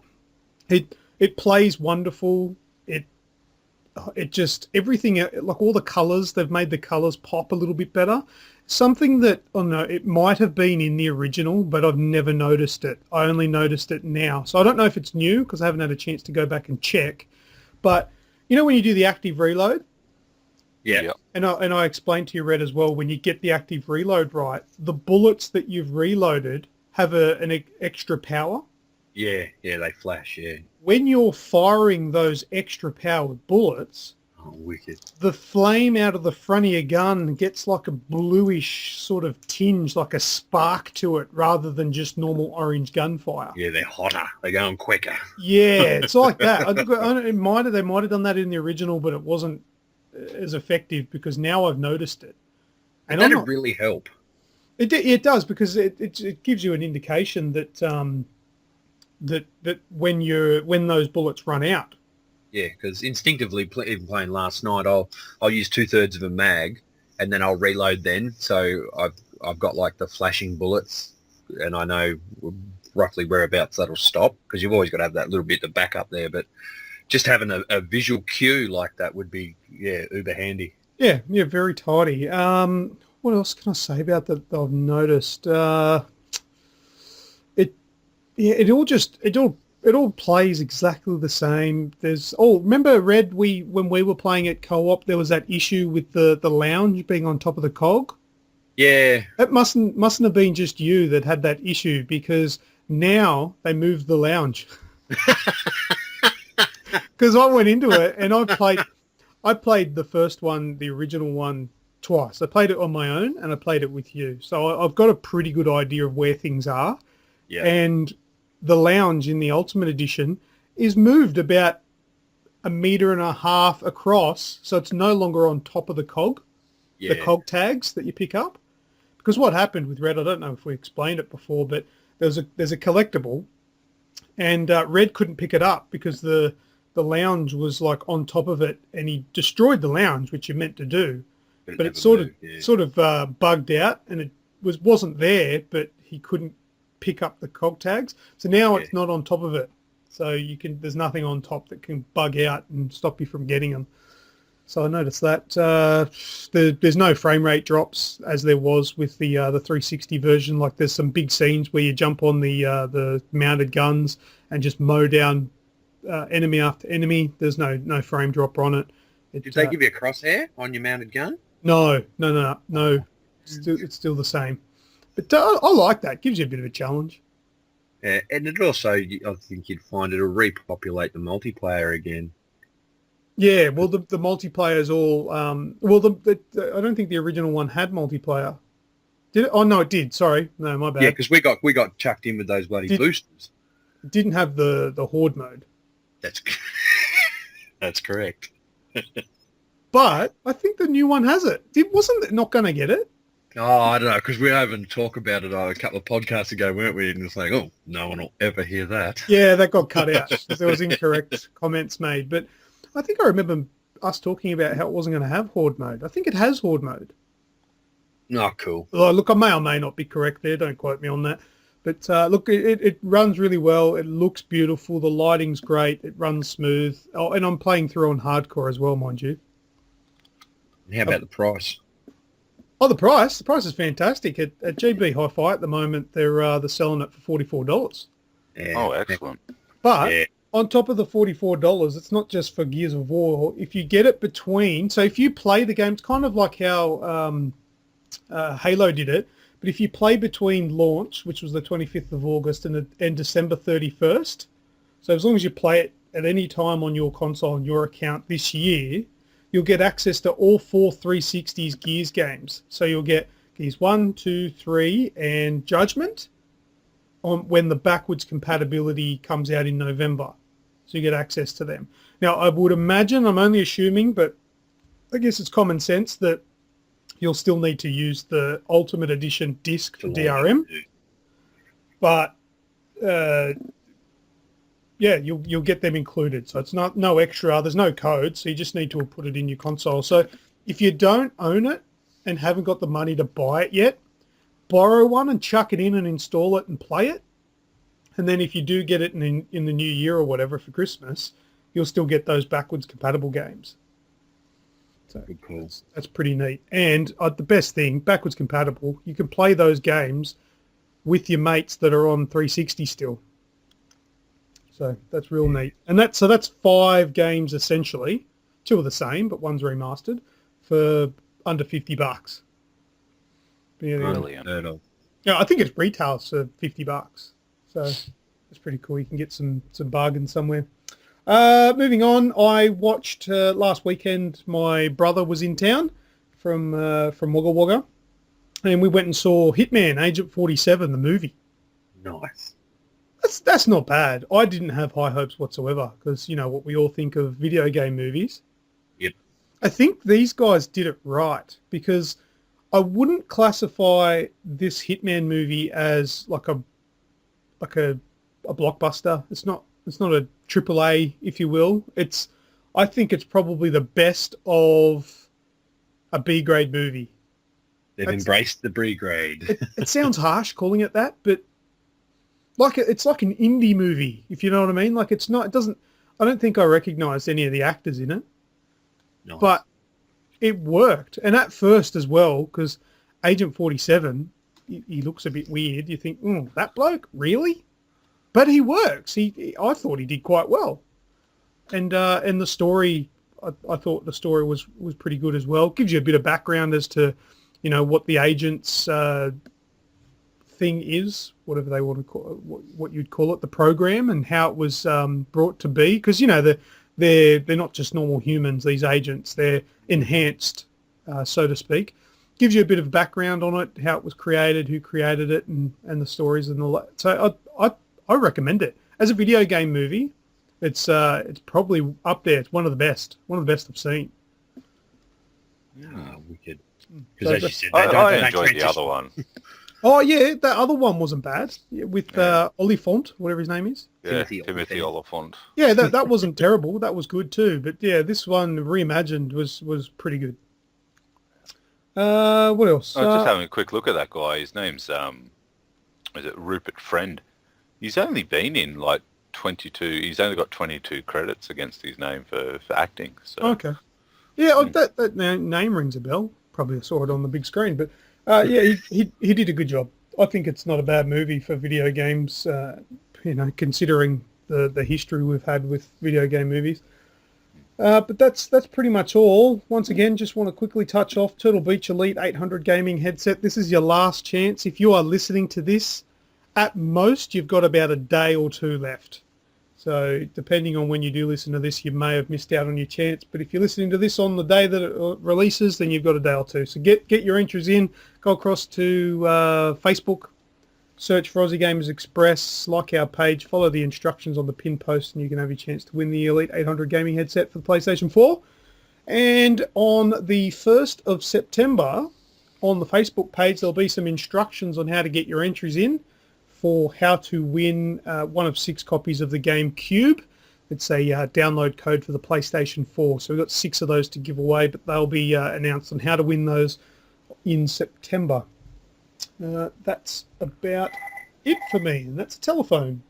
It plays wonderful. It just, everything, like all the colors, they've made the colors pop a little bit better. Something that, I don't know, it might have been in the original, but I've never noticed it. I only noticed it now. So I don't know if it's new because I haven't had a chance to go back and check. But you know when you do the active reload?
Yeah.
And I explained to you, Red, as well, when you get the active reload right, the bullets that you've reloaded have an extra power.
Yeah, they flash,
When you're firing those extra powered bullets,
oh, wicked.
the flame out of the front of your gun gets like a bluish sort of tinge, like a spark to it, rather than just normal orange gunfire.
Yeah, they're hotter. They're going quicker.
Yeah, it's like that. I think they might have done that in the original, but it wasn't as effective because now I've noticed it.
And that'd really help.
It does, because it gives you an indication that that when those bullets run out.
Yeah, because instinctively, even playing last night, I'll use 2/3 of a mag, and then I'll reload. Then, so I've got like the flashing bullets, and I know roughly whereabouts that'll stop. Because you've always got to have that little bit to back up there. But just having a visual cue like that would be uber handy. Yeah,
very tidy. What else can I say about that I've noticed? It all plays exactly the same. Remember, Red, when we were playing at co-op, there was that issue with the lounge being on top of the cog?
Yeah.
It mustn't have been just you that had that issue, because now they moved the lounge. Because I went into it and I played the first one, the original one, twice. I played it on my own and I played it with you. So I've got a pretty good idea of where things are.
Yeah.
And the lounge in the Ultimate Edition is moved about 1.5 meters across, so it's no longer on top of the cog, the cog tags that you pick up. Because what happened with Red, I don't know if we explained it before, but there's a collectible, and Red couldn't pick it up because the lounge was like on top of it, and he destroyed the lounge, which you meant to do, but it sort of bugged out, and it wasn't there, but he couldn't pick up the cog tags. So now it's not on top of it. So there's nothing on top that can bug out and stop you from getting them. So I noticed that. There's no frame rate drops as there was with the 360 version. Like there's some big scenes where you jump on the mounted guns and just mow down enemy after enemy. There's no frame drop on it.
Did they give you a crosshair on your mounted gun?
No. It's still the same. But I like that. It gives you a bit of a challenge.
Yeah, and it also, I think you'd find it'll repopulate the multiplayer again.
Yeah, well, the multiplayer's all... I don't think the original one had multiplayer. Did it? Oh, no, it did. Sorry. No, my bad.
Yeah, because we got chucked in with those bloody boosters.
It didn't have the horde mode.
That's correct.
but I think the new one has it. Wasn't it not going to get it?
Oh, I don't know, because we were even talk about it a couple of podcasts ago, weren't we? And it's like, oh, no one will ever hear that.
Yeah, that got cut out because there was incorrect comments made. But I think I remember us talking about how it wasn't going to have Horde mode. I think it has Horde mode.
Oh, cool.
Oh, look, I may or may not be correct there. Don't quote me on that. But look, it runs really well. It looks beautiful. The lighting's great. It runs smooth. Oh, and I'm playing through on hardcore as well, mind you.
How about the price?
Oh, the price! The price is fantastic. At GB Hi-Fi at the moment, they're selling it for $44.
Yeah.
Oh, excellent.
But
Yeah.
on top of the $44, it's not just for Gears of War. If you get it between, so if you play the game, it's kind of like how Halo did it. But if you play between launch, which was the 25th of August, and December 31st, so as long as you play it at any time on your console on your account this year, you'll get access to all 4 360s Gears games. So you'll get Gears 1, 2, 3, and Judgment on when the backwards compatibility comes out in November. So you get access to them. Now, I would imagine, I'm only assuming, but I guess it's common sense that you'll still need to use the Ultimate Edition disc for DRM. But yeah, you'll get them included. So it's no extra. There's no code, so you just need to put it in your console. So if you don't own it and haven't got the money to buy it yet, borrow one and chuck it in and install it and play it. And then if you do get it in the new year or whatever for Christmas, you'll still get those backwards compatible games. So
Cool.
that's pretty neat. And the best thing, backwards compatible, you can play those games with your mates that are on 360 still. So that's real neat. And that's 5 games essentially. 2 are the same, but one's remastered for under $50.
Brilliant.
Yeah, I think it retails for $50. So it's pretty cool. You can get some bargains somewhere. Moving on, I watched last weekend. My brother was in town from Wagga Wagga, and we went and saw Hitman Agent 47, the movie.
Nice.
That's not bad. I didn't have high hopes whatsoever because you know what we all think of video game movies.
Yep.
I think these guys did it right because I wouldn't classify this Hitman movie as like a blockbuster. It's not a triple A, if you will. I think it's probably the best of a B grade movie.
They've embraced the B grade.
It sounds harsh calling it that, but it's like an indie movie, if you know what I mean. Like I don't think I recognised any of the actors in it,
Nice.
but it worked. And at first as well, because Agent 47, he looks a bit weird. You think, that bloke, really? But he works. I thought he did quite well. And the story, I thought the story was pretty good as well. Gives you a bit of background as to, what the agent's thing is, whatever they want to call it, what you'd call it, the program, and how it was brought to be. Because they're not just normal humans. These agents, they're enhanced, so to speak. Gives you a bit of background on it, how it was created, who created it, and the stories and all that. So I recommend it as a video game movie. It's probably up there. It's one of the best I've seen.
Wicked. Because as you said,
I enjoyed the other one.
Oh yeah, that other one wasn't bad with Oliphant, whatever his name is.
Yeah,
Timothy
Timothy Oliphant.
Yeah, that wasn't terrible. That was good too. But yeah, this one reimagined was pretty good. What else?
Just having a quick look at that guy. His name's is it Rupert Friend? He's only been in like 22. He's only got 22 credits against his name for acting. So.
Okay. Yeah, that name rings a bell. Probably saw it on the big screen, but yeah, he did a good job. I think it's not a bad movie for video games. Considering the history we've had with video game movies. But that's pretty much all. Once again, just want to quickly touch off Turtle Beach Elite 800 gaming headset. This is your last chance. If you are listening to this, at most you've got about a day or 2 left. So depending on when you do listen to this, you may have missed out on your chance. But if you're listening to this on the day that it releases, then you've got a day or 2. So get your entries in. Go across to Facebook, search for Aussie Gamers Express, like our page, follow the instructions on the pin post, and you can have your chance to win the Elite 800 gaming headset for the PlayStation 4. And on the 1st of September, on the Facebook page, there'll be some instructions on how to get your entries in for how to win one of 6 copies of the game Cube. It's a download code for the PlayStation 4. So we've got 6 of those to give away, but they'll be announced on how to win those in September. That's about it for me, and that's a telephone.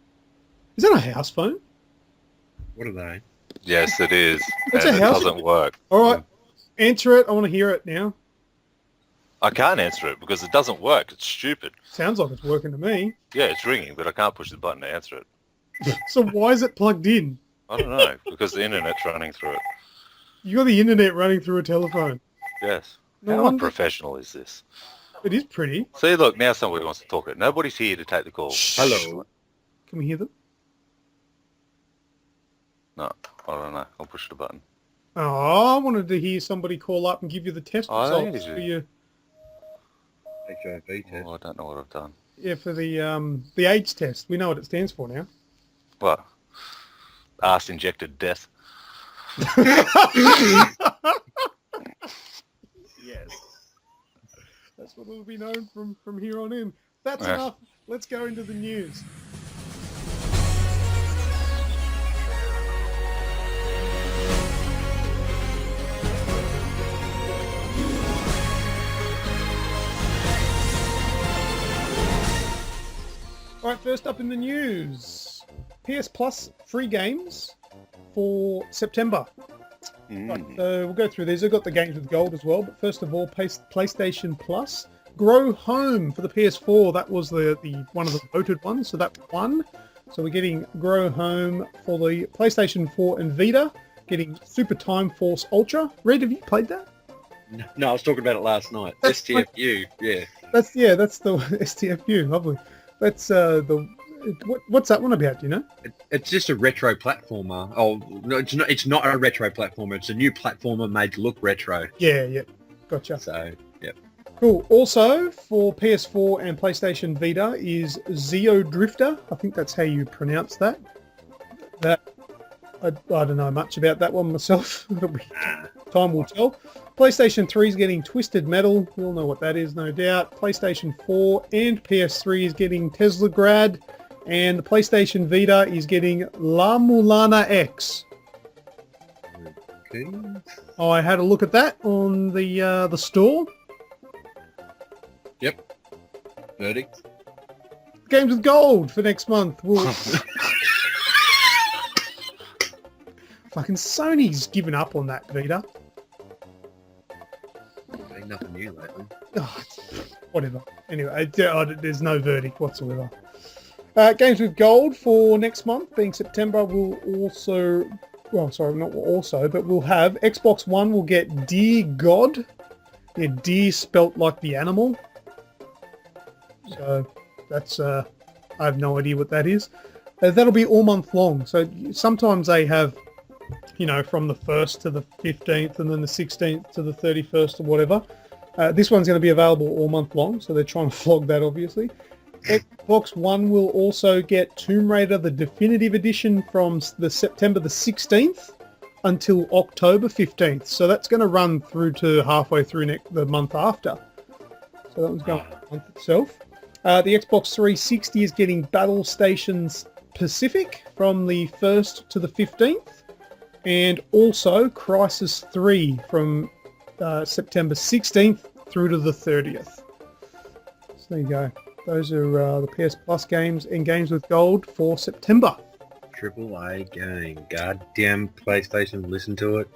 Is that a house phone?
What are they?
Yes, it is.
It's
and
a
it
house-
doesn't work.
All right, answer it. I want to hear it now.
I can't answer it because it doesn't work. It's stupid.
Sounds like it's working to me.
Yeah, it's ringing, but I can't push the button to answer it.
So why is it plugged in?
I don't know, because the internet's running through it.
You got the internet running through a telephone.
Yes.
No
How
wonder.
unprofessional is this?
It is pretty.
See, look, now somebody wants to talk it. Nobody's here to take the call.
Hello.
Can we hear them?
No, I don't know. I'll push the button.
Oh, I wanted to hear somebody call up and give you the test
Oh,
results
did
for
you?
your
HIV test.
Oh, I don't know what I've done.
for the AIDS test. We know what it stands for now.
What? Arse injected death.
Yes. That's what it'll be known from here on in. That's
Yeah.
enough. Let's go into the news. All right, first up in the news. PS Plus free games for September. Right, so we'll go through these. I've got the games with gold as well, but first of all, PlayStation Plus. Grow Home for the PS4. That was the one of the voted ones, so that won. So we're getting Grow Home for the PlayStation 4 and Vita. Getting Super Time Force Ultra. Red, have you played that?
No, I was talking about it last night.
That's
STFU, yeah.
That's the STFU. Lovely. That's what's that one about? Do you know?
It's just a retro platformer. Oh, no, it's not. It's not a retro platformer. It's a new platformer made to look retro.
Yeah. Gotcha.
So, yep.
Cool. Also, for PS4 and PlayStation Vita is Zeo Drifter. I think that's how you pronounce that. I don't know much about that one myself. Time will tell. PlayStation 3 is getting Twisted Metal. We all know what that is, no doubt. PlayStation 4 and PS3 is getting Tesla Grad. And the PlayStation Vita is getting La Mulana X.
Okay.
I had a look at that on the store.
Yep. Verdict.
Games with gold for next month. We'll... Fucking Sony's given up on that Vita.
Ain't nothing new lately.
Oh, whatever. Anyway, there's no verdict whatsoever. Games with gold for next month, being September, will also... Well, sorry, not also, but we'll have... Xbox One will get Dear God. Yeah, deer spelt like the animal. So, that's... I have no idea what that is. That'll be all month long. So, sometimes they have... from the 1st to the 15th and then the 16th to the 31st or whatever. This one's going to be available all month long, so they're trying to flog that, obviously. Xbox One will also get Tomb Raider, the Definitive Edition, from the September the 16th until October 15th. So that's going to run through to halfway through the month after. So that one's going on the month itself. The Xbox 360 is getting Battle Stations Pacific from the 1st to the 15th. And also Crisis 3 from September 16th through to the 30th. So there you go. Those are the PS Plus games and games with gold for September.
AAA game. Goddamn PlayStation, listen to it.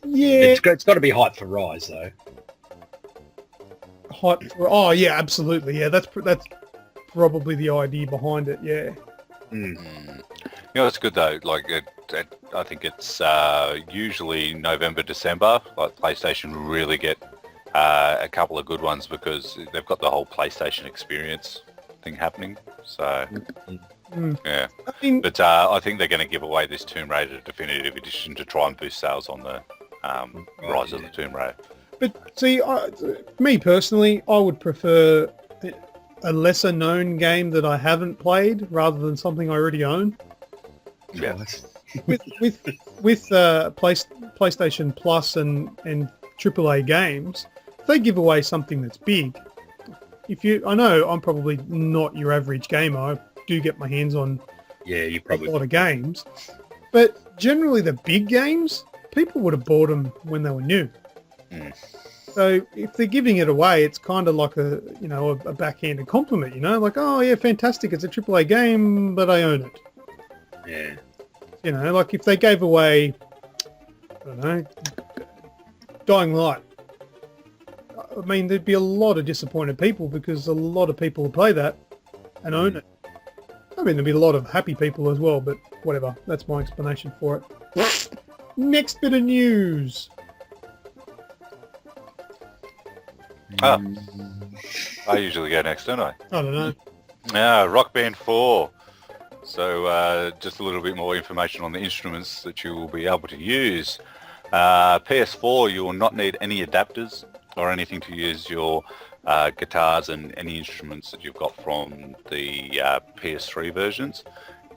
Yeah.
It's got to be hype for Rise, though.
Hype for, oh, yeah, absolutely. Yeah, that's probably the idea behind it, yeah.
It's good though. Like, I think it's usually November, December. Like, PlayStation really get a couple of good ones because they've got the whole PlayStation experience thing happening. So, yeah.
I mean,
But I think they're going to give away this Tomb Raider Definitive Edition to try and boost sales on the Rise of the Tomb Raider.
but see, me personally, I would prefer a lesser known game that I haven't played rather than something I already own.
Yeah.
with PlayStation Plus and AAA games, if they give away something that's big. I know I'm probably not your average gamer. I do get my hands on
Yeah, you
a
probably.
lot of games, but generally the big games, people would have bought them when they were new.
Mm.
So if they're giving it away, it's kind of like a backhanded compliment, like, oh yeah, fantastic, it's a AAA game, but I own it.
Yeah.
Like if they gave away, I don't know, Dying Light. I mean, there'd be a lot of disappointed people because a lot of people will play that and own it. I mean, there'd be a lot of happy people as well, but whatever. That's my explanation for it. Next bit of news.
Ah, I usually go next, don't I?
I don't know.
Rock Band 4. So just a little bit more information on the instruments that you will be able to use. PS4, you will not need any adapters or anything to use your guitars and any instruments that you've got from the PS3 versions.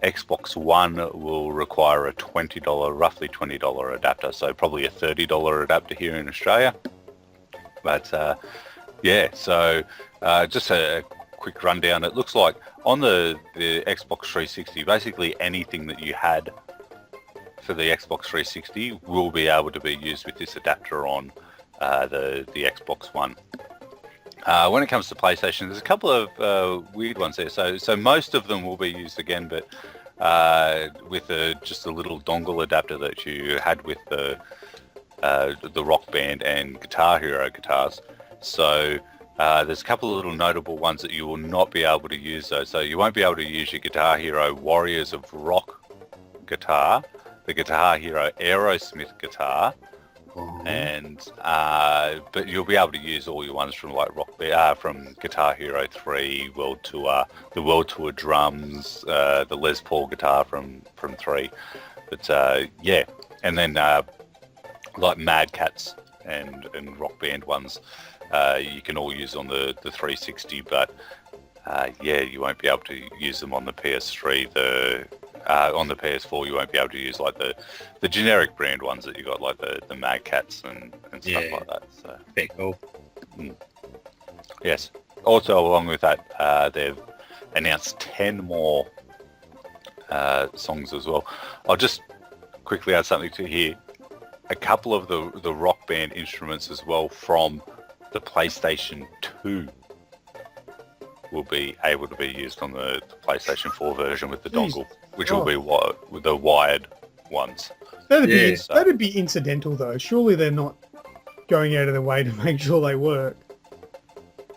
Xbox One will require a roughly $20 adapter, so probably a $30 adapter here in Australia. But so just a quick rundown. It looks like on the Xbox 360, basically anything that you had for the Xbox 360 will be able to be used with this adapter on the Xbox One. When it comes to PlayStation, there's a couple of weird ones there. So most of them will be used again, but with just a little dongle adapter that you had with the Rock Band and Guitar Hero guitars. So there's a couple of little notable ones that you will not be able to use though. So you won't be able to use your Guitar Hero Warriors of Rock guitar, the Guitar Hero Aerosmith guitar, and but you'll be able to use all your ones from like from Guitar Hero 3, World Tour, the World Tour drums, the Les Paul guitar from 3. But and then like Mad Cats and Rock Band ones, you can all use on the 360, but you won't be able to use them on the PS3. On the PS4, you won't be able to use like the generic brand ones that you got, like the Mad Cats and stuff like that. So
Very cool.
yes. Also, along with that, they've announced 10 more songs as well. I'll just quickly add something to here. A couple of the Rock Band instruments as well from the PlayStation 2 will be able to be used on the PlayStation 4 version with the dongle, which will be with the wired ones.
That'd be incidental though. Surely they're not going out of their way to make sure they work.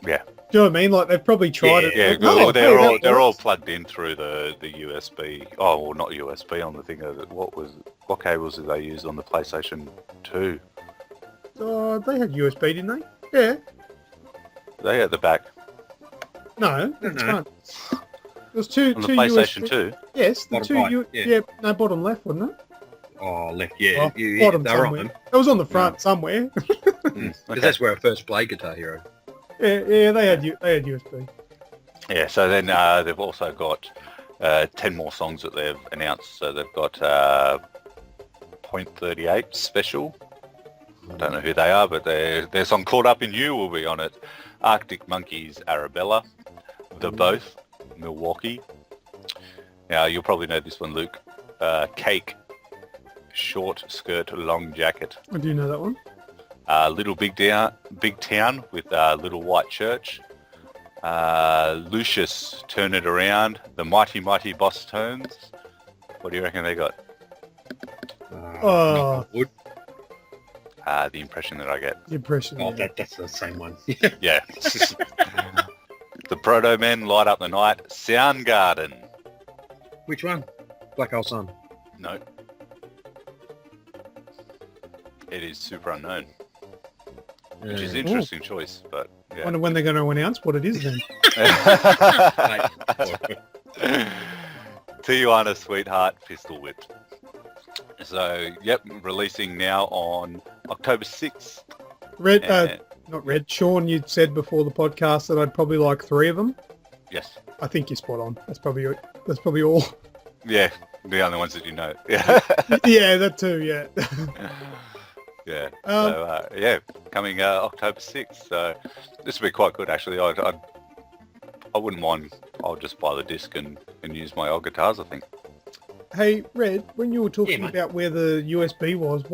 Yeah.
Do you know what I mean? Like they've probably tried it.
Yeah,
Like,
well, they're all
works.
plugged in through the USB. Oh, well, not USB on the thing. What cables did they use on the PlayStation 2?
They had USB, didn't they? Yeah.
They at the back
No, it's front. There's two
on the
two
PlayStation
USB.
2.
Yes, the
Bottom
two.
right,
No, bottom left, wasn't it?
Oh, left, yeah.
Oh, bottom
they were on
somewhere.
them.
It was on the front somewhere.
Because that's where I first played Guitar Hero.
yeah, they had USB.
Yeah, so then they've also got 10 more songs that they've announced. So they've got .38 Special. I don't know who they are, but their song Caught Up in You will be on it. Arctic Monkeys, Arabella. The Both, Milwaukee. Now, you'll probably know this one, Luke. Cake, Short Skirt, Long Jacket.
I do know that one.
Little Big Town with Little White Church. Lucius, Turn It Around. The Mighty Mighty Boss Tones. What do you reckon they got?
Oh,
Wood.
The impression that I get.
the impression.
Oh,
yeah.
that's the same one.
Yeah. The Proto Men, Light Up the Night. Soundgarden.
Which one? Black Hole Sun.
No. It is Super Unknown. Which is an interesting choice, but yeah.
Wonder when they're going to announce what it is then.
Tijuana Sweetheart, Pistol Whipped. So, yep, releasing now on October 6th.
Not Red. Sean, you said before the podcast that I'd probably like 3 of them.
Yes.
I think you're spot on. That's probably all.
Yeah, the only ones that you know. Yeah.
Yeah, that too. Yeah.
Yeah.
Um,
Yeah, coming October 6th. So this will be quite good, actually. I wouldn't mind. I'll just buy the disc and use my old guitars, I think.
Hey, Red, when you were talking
mate.
about where the USB was,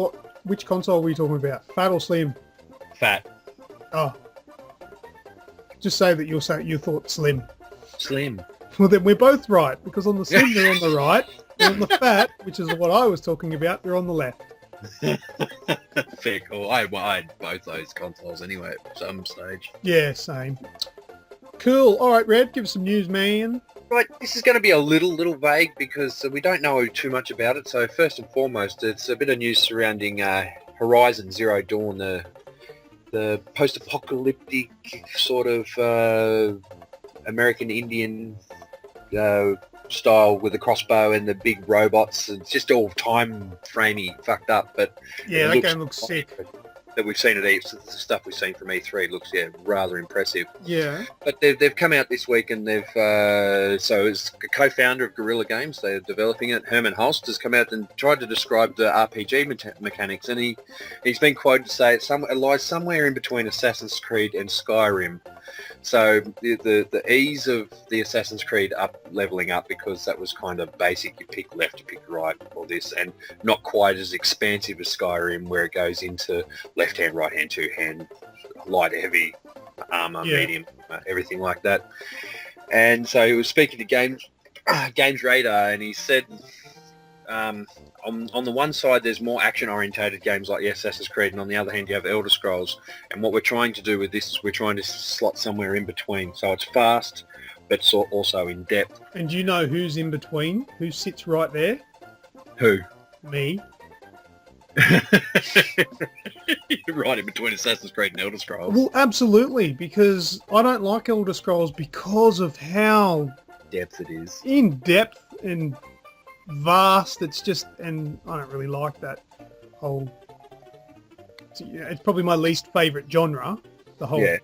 which console were you talking about? Fat or Slim?
Fat.
Oh. Just say that you thought Slim.
Slim.
Well, then we're both right, because on the Slim they're on the right, and on the Fat, which is what I was talking about, they're on the left.
Fair call. I had both those consoles anyway at some stage.
Yeah, same. Cool. All right, Red, give us some news, man.
Right, this is going to be a little vague because we don't know too much about it. So first and foremost, it's a bit of news surrounding Horizon Zero Dawn, the post-apocalyptic sort of American Indian style with the crossbow and the big robots. It's just all time framey fucked up, but
Yeah,
it
that
looks
game looks sick.
that we've seen at the stuff we've seen from E3 looks rather impressive.
Yeah.
But they've come out this week and they've so it's a co-founder of Guerrilla Games. They're developing it. Herman Holst has come out and tried to describe the RPG mechanics, and he's been quoted to say it lies somewhere in between Assassin's Creed and Skyrim. So the ease of the Assassin's Creed leveling up, because that was kind of basic, you pick left, you pick right, all this, and not quite as expansive as Skyrim, where it goes into left hand, right hand, two hand, light, heavy, armor, medium, everything like that. And so he was speaking to Games Radar, and he said, on the one side there's more action-orientated games like Assassin's Creed, and on the other hand you have Elder Scrolls, and what we're trying to do with this is we're trying to slot somewhere in between, so it's fast but it's also in depth.
And do you know who's in between? Who sits right there?
Who?
Me.
Right in between Assassin's Creed and Elder Scrolls.
Well, absolutely, because I don't like Elder Scrolls because of how
Depth it is.
in-depth and vast it's just, and I don't really like that whole, it's probably my least favourite genre, the whole, what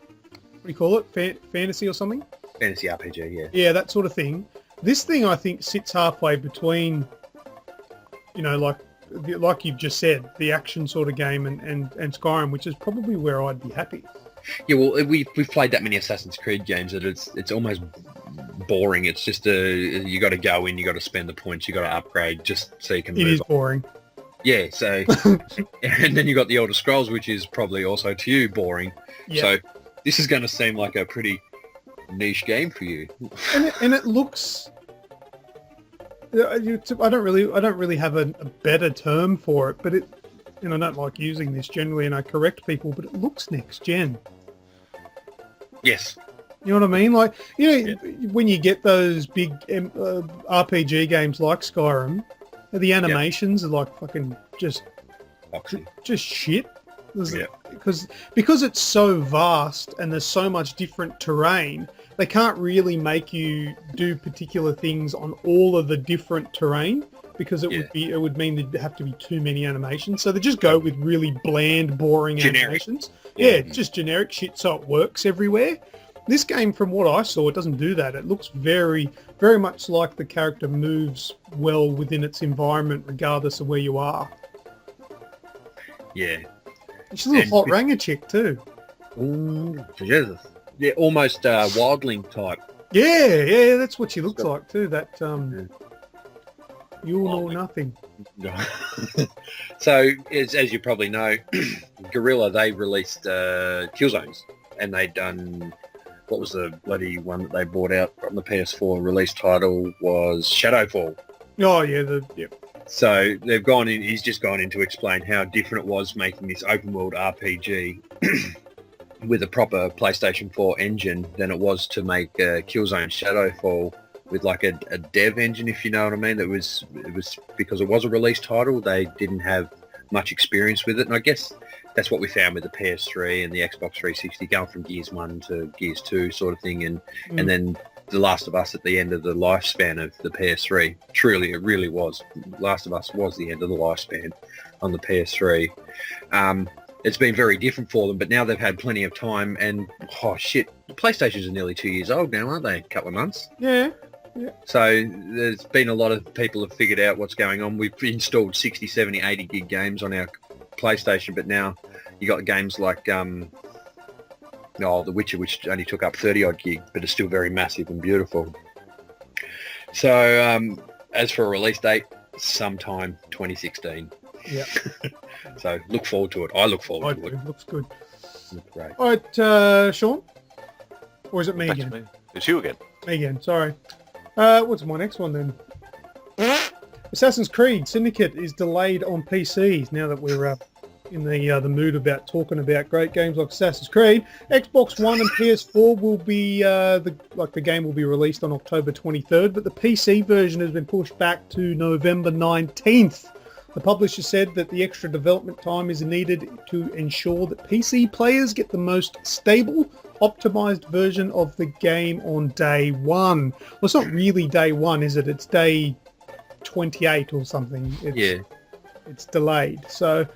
do you call it, fantasy or something?
Fantasy RPG, yeah.
Yeah, that sort of thing. This thing I think sits halfway between, like you've just said, the action sort of game and Skyrim, which is probably where I'd be happy.
Yeah, well, we've played that many Assassin's Creed games that it's almost boring. It's just you got to go in, you got to spend the points, you got to upgrade just so you can move
It is
on.
boring.
Yeah, so and then you got the Elder Scrolls, which is probably also to you boring.
Yeah.
So this is going to seem like a pretty niche game for you.
And it looks. I don't really have a better term for it, but it. And I don't like using this generally, and I correct people, but it looks next gen.
Yes.
You know what I mean? Like, when you get those big RPG games like Skyrim, the animations are like fucking just shit. Because it's so vast and there's so much different terrain, they can't really make you do particular things on all of the different terrain, because it would mean there'd have to be too many animations. So they just go with really bland, boring animations. Yeah, just generic shit, so it works everywhere. This game, from what I saw, it doesn't do that. It looks very, very much like the character moves well within its environment, regardless of where you are.
Yeah.
She's a little hot ranger chick too.
Ooh, Jesus. Yeah, almost wildling type.
Yeah, that's what she looks like too. That you'll know nothing.
So, as you probably know, Guerrilla, they released Killzones, and they'd done, what was the bloody one that they brought out from the PS4 release title was Shadowfall.
Oh yeah,
So they've gone in. He's just gone in to explain how different it was making this open world RPG with a proper PlayStation 4 engine than it was to make Killzone Shadowfall with like a dev engine, if you know what I mean. It was because it was a release title. They didn't have much experience with it, and I guess that's what we found with the PS3 and the Xbox 360, going from Gears 1 to Gears 2 sort of thing, and then The Last of Us at the end of the lifespan of the PS3. Truly, it really was. Last of Us was the end of the lifespan on the PS3. It's been very different for them, but now they've had plenty of time, and the PlayStations are nearly 2 years old now, aren't they? A couple of months.
Yeah. Yeah.
So there's been a lot of people have figured out what's going on. We've installed 60, 70, 80 gig games on our PlayStation, but now you got games like The Witcher, which only took up 30 odd gig, but is still very massive and beautiful. So as for a release date, sometime 2016.
Yeah.
So look forward to it. I look forward to it.
Looks good.
Looks great.
All right, Sean? Or is it me
Back
again?
to me. It's you again.
Me again, sorry. What's my next one then? Assassin's Creed Syndicate is delayed on PCs now that we're in the mood about talking about great games like Assassin's Creed. Xbox One and PS4 will be the game will be released on October 23rd, but the PC version has been pushed back to November 19th. The publisher said that the extra development time is needed to ensure that PC players get the most stable, optimized version of the game on day one. Well, it's not really day one, is it? It's day 28 or something. It's delayed. So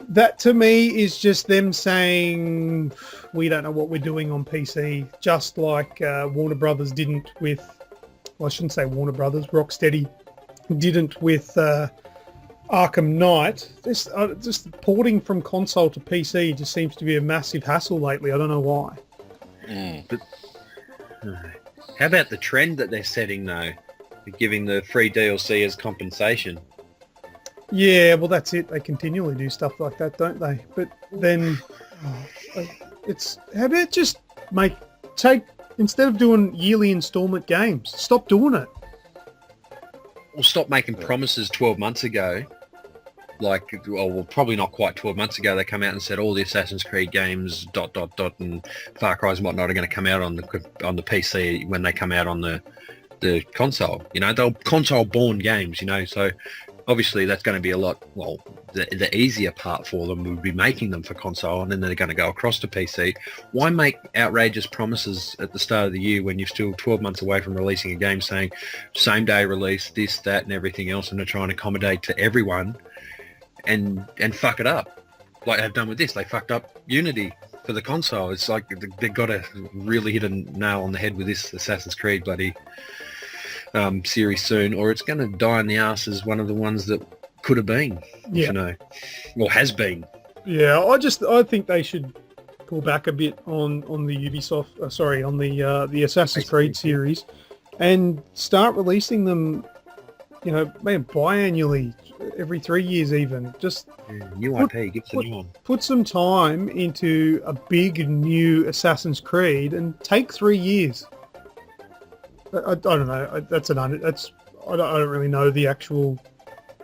that to me is just them saying we don't know what we're doing on PC, just like Warner Brothers didn't with, well, I shouldn't say Warner Brothers, Rocksteady didn't with Arkham Knight. Just porting from console to PC just seems to be a massive hassle lately. I don't know why.
But, how about the trend that they're setting though? Giving the free DLC as compensation.
Yeah, well that's it. They continually do stuff like that, don't they? But then it's how about just instead of doing yearly installment games, stop doing it.
Or stop making promises 12 months ago. Probably not quite 12 months ago, they come out and said all the Assassin's Creed games, ... and Far Cry's and whatnot are going to come out on the PC when they come out on the console. You know, they're console-born games, you know, so obviously that's going to be a lot, the easier part for them would be making them for console, and then they're going to go across to PC. Why make outrageous promises at the start of the year when you're still 12 months away from releasing a game saying same day release, this, that, and everything else, and they're trying to accommodate to everyone and fuck it up like they've done with this. They fucked up Unity for the console. It's like they've got to really hit a nail on the head with this Assassin's Creed bloody series soon, or it's going to die in the ass as one of the ones that could have been, you know, or has been. Yeah,
I think they should pull back a bit on the Ubisoft, on the Assassin's Creed series, and start releasing them, you know, maybe biannually, every 3 years even. Just
new IP, give the new one. Put
some time into a big new Assassin's Creed and take 3 years. I don't know. I don't really know the actual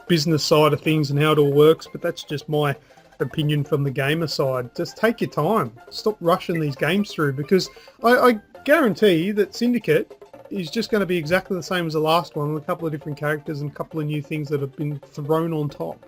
business side of things and how it all works, but that's just my opinion from the gamer side. Just take your time. Stop rushing these games through, because I guarantee that Syndicate is just going to be exactly the same as the last one, with a couple of different characters and a couple of new things that have been thrown on top.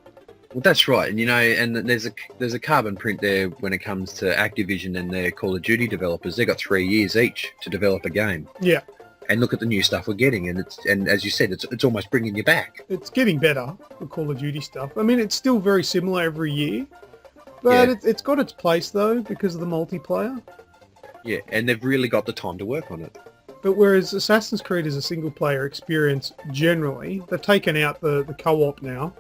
Well, that's right, and you know, and there's a carbon print there when it comes to Activision and their Call of Duty developers. They've got 3 years each to develop a game.
Yeah.
And look at the new stuff we're getting, and as you said, it's almost bringing you back.
It's getting better, the Call of Duty stuff. I mean, it's still very similar every year, but it's got its place though because of the multiplayer.
Yeah, and they've really got the time to work on it.
But whereas Assassin's Creed is a single-player experience generally, they've taken out the co-op now.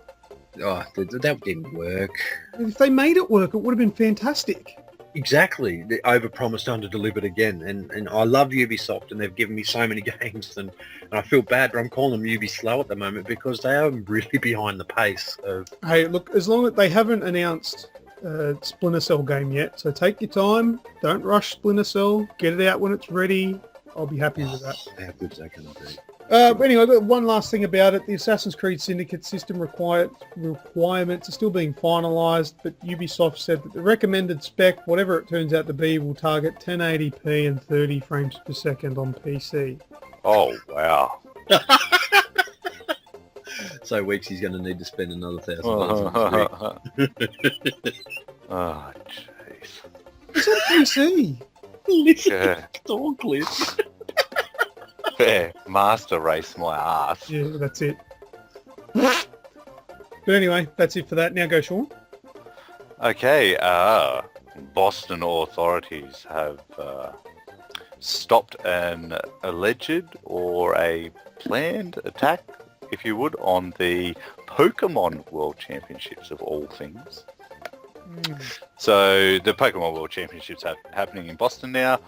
Oh, that didn't work.
If they made it work, it would have been fantastic.
Exactly. They overpromised, under-delivered again. And I love Ubisoft, and they've given me so many games, and I feel bad, but I'm calling them Ubi slow at the moment because they are really behind the pace of...
Hey, look, as long as they haven't announced a Splinter Cell game yet, so take your time, don't rush Splinter Cell, get it out when it's ready. I'll be happy with that.
How good's that going to be?
Anyway, I've got one last thing about it. The Assassin's Creed Syndicate system requirements are still being finalised, but Ubisoft said that the recommended spec, whatever it turns out to be, will target 1080p and 30 frames per second on PC.
Oh, wow.
So Weeks, he's going to need to spend another $1,000.
Oh, jeez.
It's on PC.
Listen, Thorncliff.
Yeah, master race my ass.
Yeah, that's it. But anyway, that's it for that. Now go, Sean.
Okay, Boston authorities have stopped an alleged or a planned attack, if you would, on the Pokemon World Championships of all things. So the Pokemon World Championships are happening in Boston now.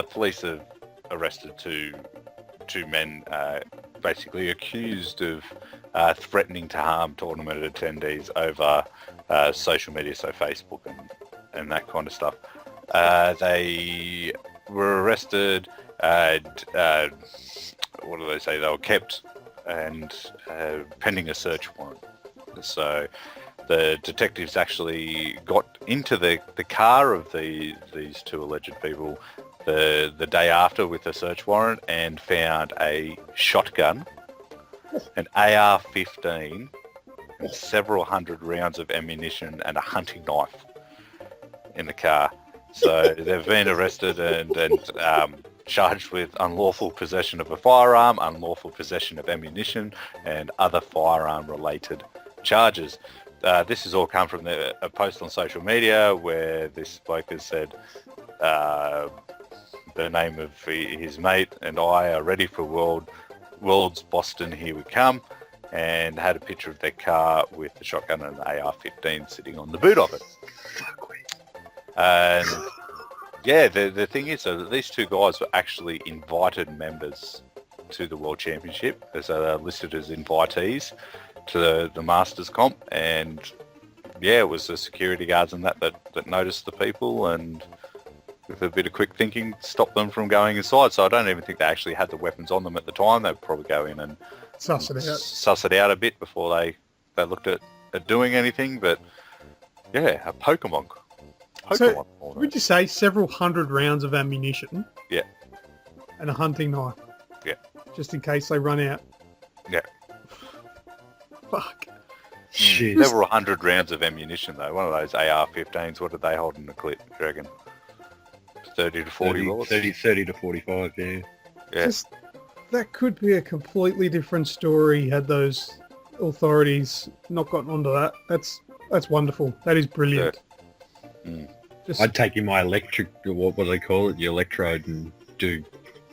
Police have arrested two men basically accused of threatening to harm tournament attendees over social media, so Facebook and that kind of stuff. They were arrested, what do they say, they were kept and pending a search warrant. So the detectives actually got into the car of these two alleged people the day after with a search warrant and found a shotgun, an AR-15, and several hundred rounds of ammunition and a hunting knife in the car. So they've been arrested and charged with unlawful possession of a firearm, unlawful possession of ammunition, and other firearm-related charges. This has all come from a post on social media where this bloke has said the name of his mate and I are ready for World's Boston, here we come, and had a picture of their car with the shotgun and the AR-15 sitting on the boot of it. And yeah, the thing is that these two guys were actually invited members to the World Championship, as they're listed as invitees to the Masters comp, and yeah, it was the security guards and that noticed the people, and with a bit of quick thinking stopped them from going inside. So I don't even think they actually had the weapons on them at the time. They'd probably go in and suss it out a bit before they looked at doing anything. But yeah, a Pokemon.
So, would you say several hundred rounds of ammunition?
Yeah.
And a hunting knife?
Yeah.
Just in case they run out?
Yeah.
Fuck.
Shit.
Several hundred rounds of ammunition, though. One of those AR-15s, what did they hold in the clip, do you reckon? 30 to 40 bullets?
30 to 45, yeah.
Yeah.
That could be a completely different story had those authorities not gotten onto that. That's wonderful. That is brilliant.
Yeah.
I'd take in my electric, what do they call it, the electrode, and do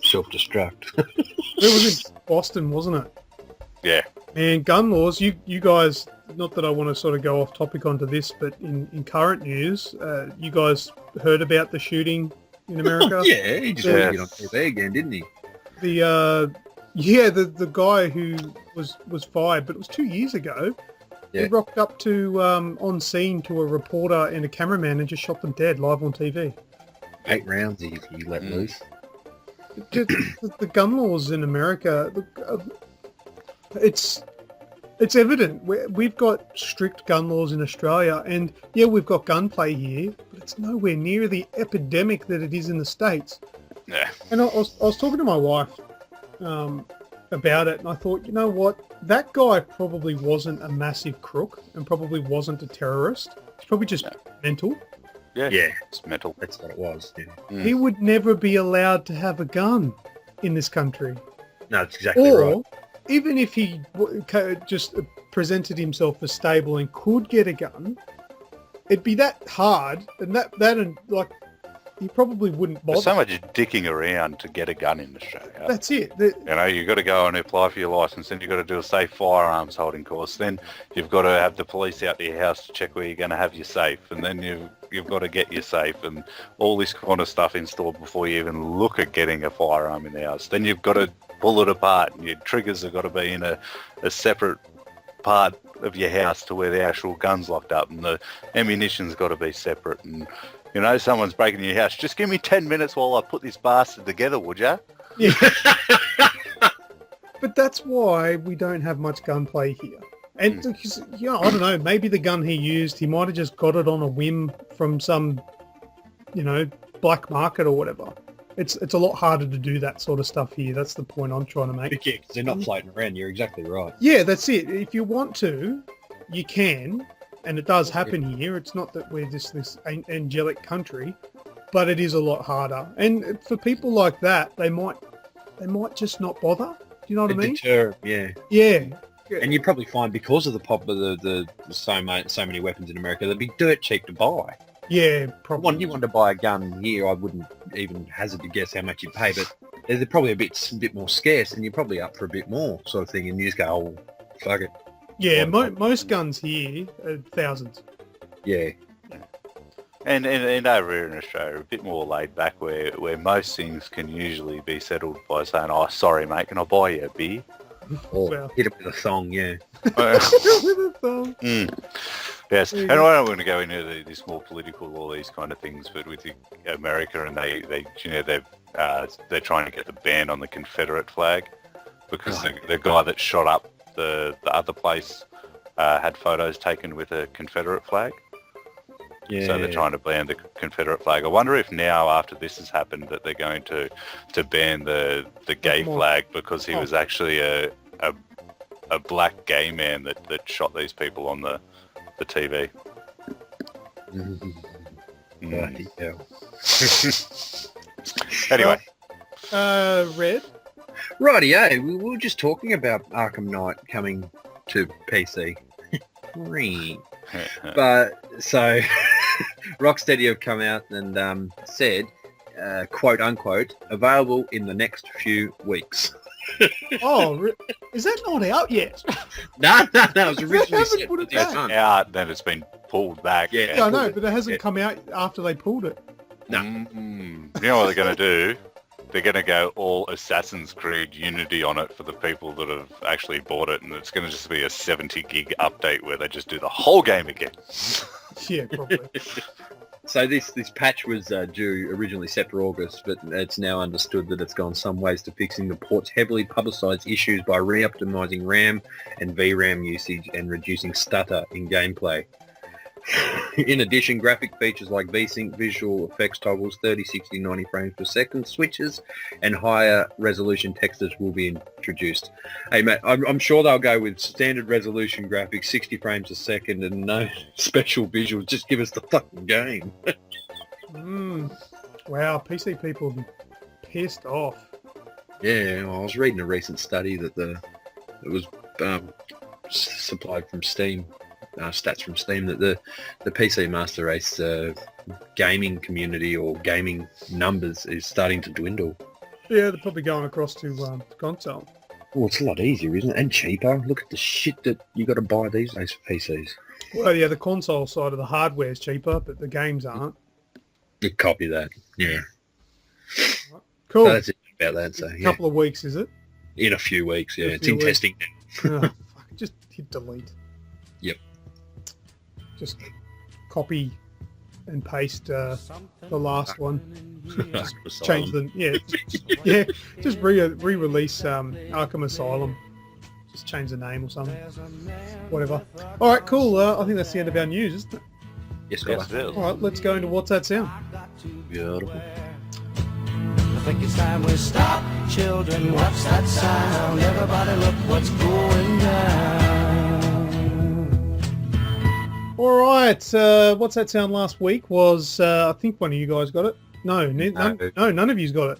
self-destruct.
It was in Boston, wasn't it?
Yeah.
And gun laws, you guys, not that I want to sort of go off topic onto this, but in current news, you guys heard about the shooting in America?
Yeah, he just wanted to get on TV again, didn't he?
The guy who was fired, but it was 2 years ago.
Yeah.
He rocked up to on scene to a reporter and a cameraman and just shot them dead live on TV.
8 rounds he let loose.
The gun laws in America, it's evident. We've got strict gun laws in Australia, and yeah, we've got gunplay here, but it's nowhere near the epidemic that it is in the States.
Yeah.
And I was talking to my wife about it, and I thought, you know what, that guy probably wasn't a massive crook and probably wasn't a terrorist. He's probably just mental.
Yeah.
Yeah.
It's mental.
That's what it was. Yeah.
He would never be allowed to have a gun in this country.
No, that's exactly right.
Or even if he just presented himself as stable and could get a gun, it'd be that hard, and that and like he probably wouldn't bother.
There's so much dicking around to get a gun in Australia.
That's it.
You've got to go and apply for your licence, then you've got to do a safe firearms holding course, then you've got to have the police out to your house to check where you're going to have your safe, and then you've got to get your safe and all this kind of stuff installed before you even look at getting a firearm in the house. Then you've got to pull it apart, and your triggers have got to be in a separate part of your house to where the actual gun's locked up, and the ammunition's got to be separate, and someone's breaking your house. Just give me 10 minutes while I put this bastard together, would ya?
Yeah. But that's why we don't have much gunplay here. And I don't know, maybe the gun he used, he might have just got it on a whim from some, black market or whatever. It's a lot harder to do that sort of stuff here. That's the point I'm trying to make.
Yeah, because they're not floating around. You're exactly right.
Yeah, that's it. If you want to, you can. And it does happen here. It's not that we're just this angelic country, but it is a lot harder. And for people like that, they might just not bother. Do you know what I mean?
Deter, yeah.
Yeah.
And you probably find because of the pop of the so many weapons in America, they'd be dirt cheap to buy.
Yeah, probably.
You want to buy a gun here, I wouldn't even hazard to guess how much you'd pay, but they're probably a bit more scarce, and you're probably up for a bit more, sort of thing. And you just go, oh, fuck it.
Yeah, most guns here are thousands.
Yeah.
And over here in Australia, a bit more laid back, where most things can usually be settled by saying, "Oh, sorry, mate, can I buy you a beer?"
Or
Well.
hit it with a thong, yeah.
With a thumb.
Yes,
There you
and
go.
I don't want to go into this more political, all these kind of things, but with America, and they're trying to get the ban on the Confederate flag because the guy that shot up the other place had photos taken with a Confederate flag.
Yeah.
So they're trying to ban the Confederate flag. I wonder if now, after this has happened, that they're going to ban the gay flag because he was actually a black gay man that shot these people on the TV.
Bloody hell.
Anyway,
Red.
Rightio, we were just talking about Arkham Knight coming to PC. But so Rocksteady have come out and said, quote unquote, available in the next few weeks.
Oh, is that not out yet?
No, it was originally
haven't
set
put
for
it
this
back.
month.
out, then it's been pulled back.
Yeah.
Yeah, I know, but it hasn't come out after they pulled it.
No.
You know what they're going to do? They're going to go all Assassin's Creed Unity on it for the people that have actually bought it, and it's going to just be a 70 gig update where they just do the whole game again.
Yeah, probably.
So this patch was due originally set for August, but it's now understood that it's gone some ways to fixing the port's heavily publicised issues by re-optimising RAM and VRAM usage and reducing stutter in gameplay. In addition, graphic features like VSync visual effects toggles, 30, 60, 90 frames per second switches, and higher resolution textures will be introduced. Hey, mate, I'm sure they'll go with standard resolution graphics, 60 frames a second, and no special visuals. Just give us the fucking game.
Wow, PC people will be pissed off.
Yeah, well, I was reading a recent study that it was supplied from Steam. Stats from Steam that the PC Master Race gaming community or gaming numbers is starting to dwindle.
Yeah, they're probably going across to console.
Well, it's a lot easier, isn't it? And cheaper. Look at the shit that you got to buy these days for PCs.
Well, yeah, the console side of the hardware is cheaper, but the games aren't.
You copy that. Yeah.
Cool.
So that's it about that. So,
A
yeah.
couple of weeks, is it?
In a few weeks, yeah.
A
It's
few
in
weeks.
testing now.
Oh, fuck, just hit delete.
Yep.
Just copy and paste the last one. Change the yeah. Just re-release Arkham Asylum. Just change the name or something. Whatever. All right, cool. I think that's the end of our news, isn't it?
Yes,
Yes,
brother.
it is.
All right, let's go into What's That Sound?
Beautiful.
I think it's time we stop. Children, what's that sound? Everybody look what's going down.
All right, What's That Sound last week was, I think one of you guys got it. No, none of you's got it.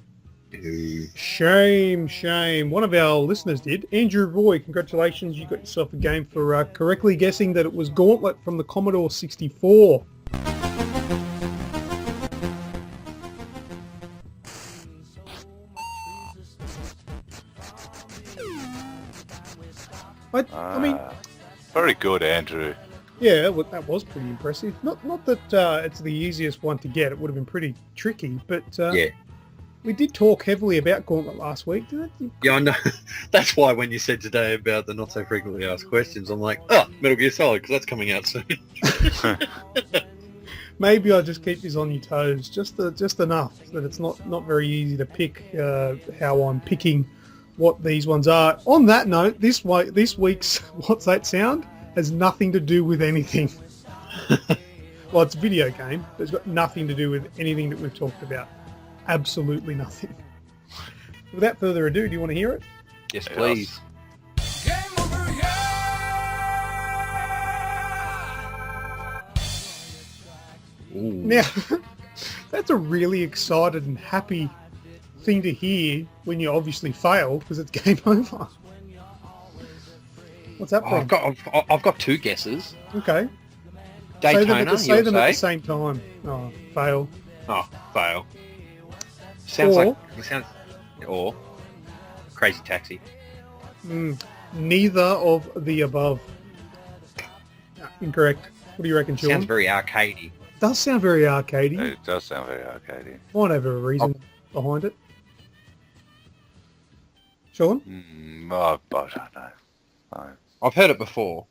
Ooh.
Shame. One of our listeners did. Andrew Roy, congratulations. You got yourself a game for correctly guessing that it was Gauntlet from the Commodore 64. I mean,
Very good, Andrew.
yeah, that was pretty impressive. Not that it's the easiest one to get. It would have been pretty tricky, but
Yeah.
we did talk heavily about Gauntlet last week.
Yeah, I know. That's why when you said today about the not so frequently asked questions, I'm like, oh, Metal Gear Solid, because that's coming out soon.
Maybe I'll just keep this on your toes, just enough that it's not very easy to pick how I'm picking what these ones are. On that note, this week's What's That Sound has nothing to do with anything. Well, it's a video game, but it's got nothing to do with anything that we've talked about. Absolutely nothing. Without further ado, do you want to hear it?
Yes, please. Ooh.
Now, that's a really excited and happy thing to hear when you obviously fail because it's game over. What's that
Oh,
from?
I've got two guesses.
Okay.
Daytona,
say them at the
USA.
same time. Oh, fail.
Oh, fail. Sounds
Or-
like it sounds. Or Crazy Taxi.
Neither of the above. Incorrect. What do you reckon, Sean?
Sounds very arcadey.
Does sound very arcadey.
It does sound very arcadey.
Might have a reason behind it. Sean?
I don't know. No.
I've heard it before.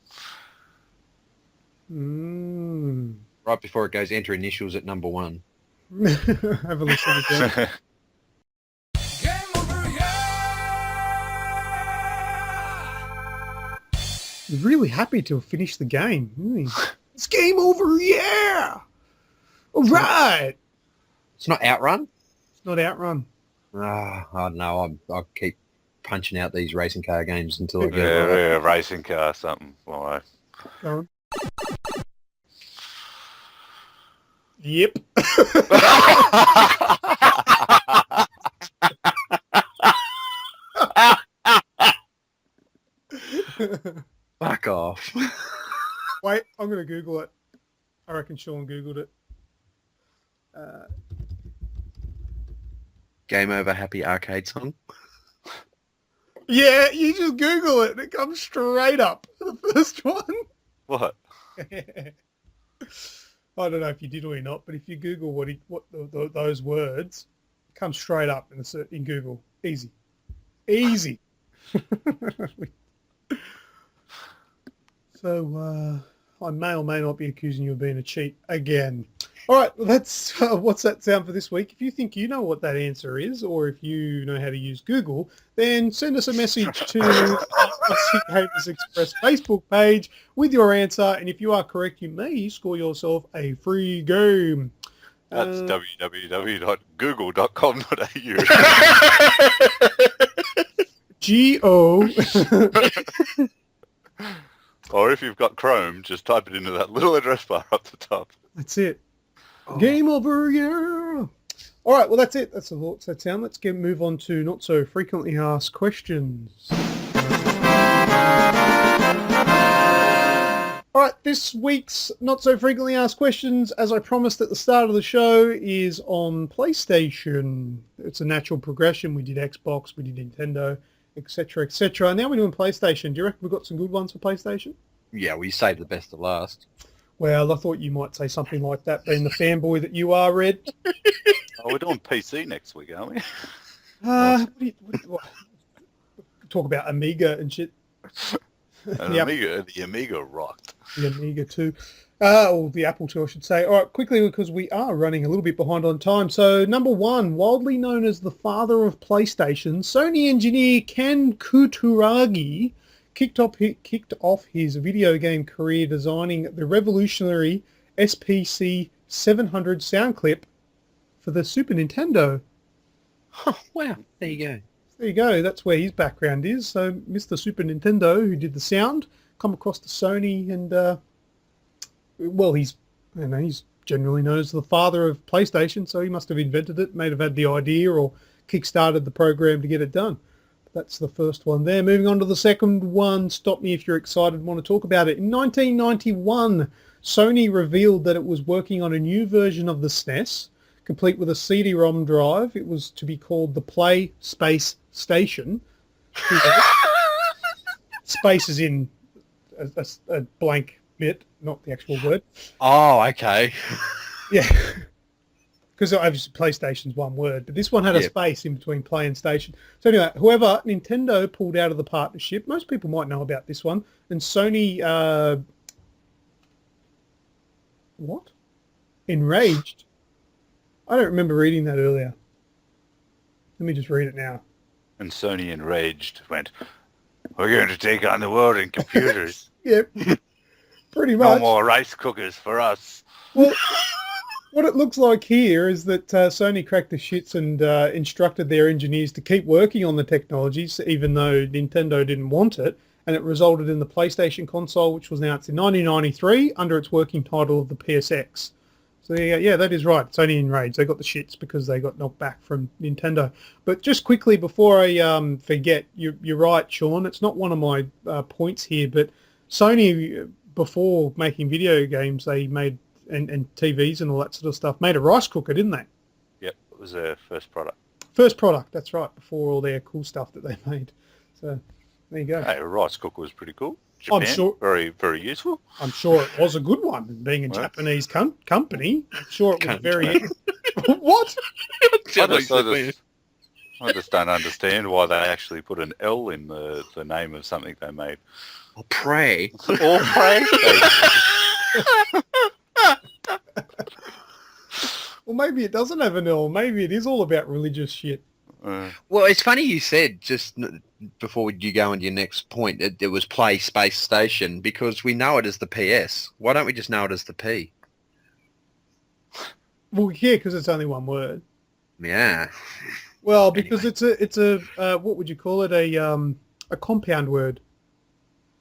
Mm.
Right before it goes, enter initials at number 1.
Have a listen again. He's really happy to have finished the game. Isn't he? It's game over, yeah! All right!
It's not Outrun.
It's not Outrun.
I don't know. I keep punching out these racing car games until I get it
Yeah,
right.
yeah, racing car, something. Well,
Go on. Yep.
Fuck off.
Wait, I'm going to Google it. I reckon Sean Googled it.
Game over, happy arcade song.
Yeah, you just Google it and it comes straight up. The first one.
what?
I don't know if you did or not, but if you Google those words, it comes straight up in Google. Easy. So I may or may not be accusing you of being a cheat again. All right, well, that's what's that sound for this week. If you think you know what that answer is, or if you know how to use Google, then send us a message to the Aussie Gamers Express Facebook page with your answer. And if you are correct, you may score yourself a free game.
That's www.google.com.au.
G-O.
Or if you've got Chrome, just type it into that little address bar up the top.
That's it. Game over, yeah. All right, well, that's it. That's the thoughts that sound. Let's move on to not so frequently asked questions. All right, this week's not so frequently asked questions, as I promised at the start of the show, is on PlayStation. It's a natural progression. We did Xbox, we did Nintendo, etc., etc. And now we're doing PlayStation. Do you reckon we've got some good ones for PlayStation?
Yeah, we saved the best to last.
Well, I thought you might say something like that, being the fanboy that you are, Red.
Oh, we're doing PC next week, aren't we?
Talk about Amiga and shit.
And
Yep.
the Amiga rocked.
The Amiga 2. Or the Apple 2, I should say. All right, quickly, because we are running a little bit behind on time. So, number one, wildly known as the father of PlayStation, Sony engineer Ken Kutaragi kicked off his video game career designing the revolutionary SPC 700 sound clip for the Super Nintendo.
Oh, wow. There you go.
There you go. That's where his background is. So Mr. Super Nintendo, who did the sound, come across to Sony, and well, he's generally known as the father of PlayStation. So he must have invented it, may have had the idea, or kick-started the program to get it done. That's the first one there. Moving on to the second one. Stop me if you're excited and want to talk about it. In 1991, Sony revealed that it was working on a new version of the SNES, complete with a CD-ROM drive. It was to be called the Play Space Station. Space is in a blank bit, not the actual word.
Oh, okay.
Yeah. Because obviously PlayStation's one word, but this one had a space in between play and station. So anyway, however, Nintendo pulled out of the partnership. Most people might know about this one. And Sony, enraged. I don't remember reading that earlier. Let me just read it now.
And Sony, enraged, went, "We're going to take on the world in computers.
Yep. Pretty
No
much.
more rice cookers for us."
Well, what it looks like here is that Sony cracked the shits and instructed their engineers to keep working on the technologies, even though Nintendo didn't want it, and it resulted in the PlayStation console, which was announced in 1993 under its working title of the PSX. So yeah, that is right. Sony enraged. They got the shits because they got knocked back from Nintendo. But just quickly before I forget, you're right, Sean. It's not one of my points here, but Sony before making video games, they made, and TVs and all that sort of stuff, made a rice cooker, didn't they?
Yep, it was their first product.
First product, that's right, before all their cool stuff that they made. So there you go.
Hey, a rice cooker was pretty cool. Japan,
I'm sure.
Very, very useful.
I'm sure it was a good one. Being a
Well.
Japanese company, I'm sure it was
Cunt.
very... What?
I just don't understand why they actually put an L in the name of something they made.
Oh, pray.
Or pray.
Well, maybe it doesn't have an L. Maybe it is all about religious shit.
Well, it's funny you said just before you go into your next point, it was Play Space Station, because we know it as the PS. Why don't we just know it as the P?
Well, yeah, because it's only one word.
Yeah.
Well, because it's a what would you call it? A compound word.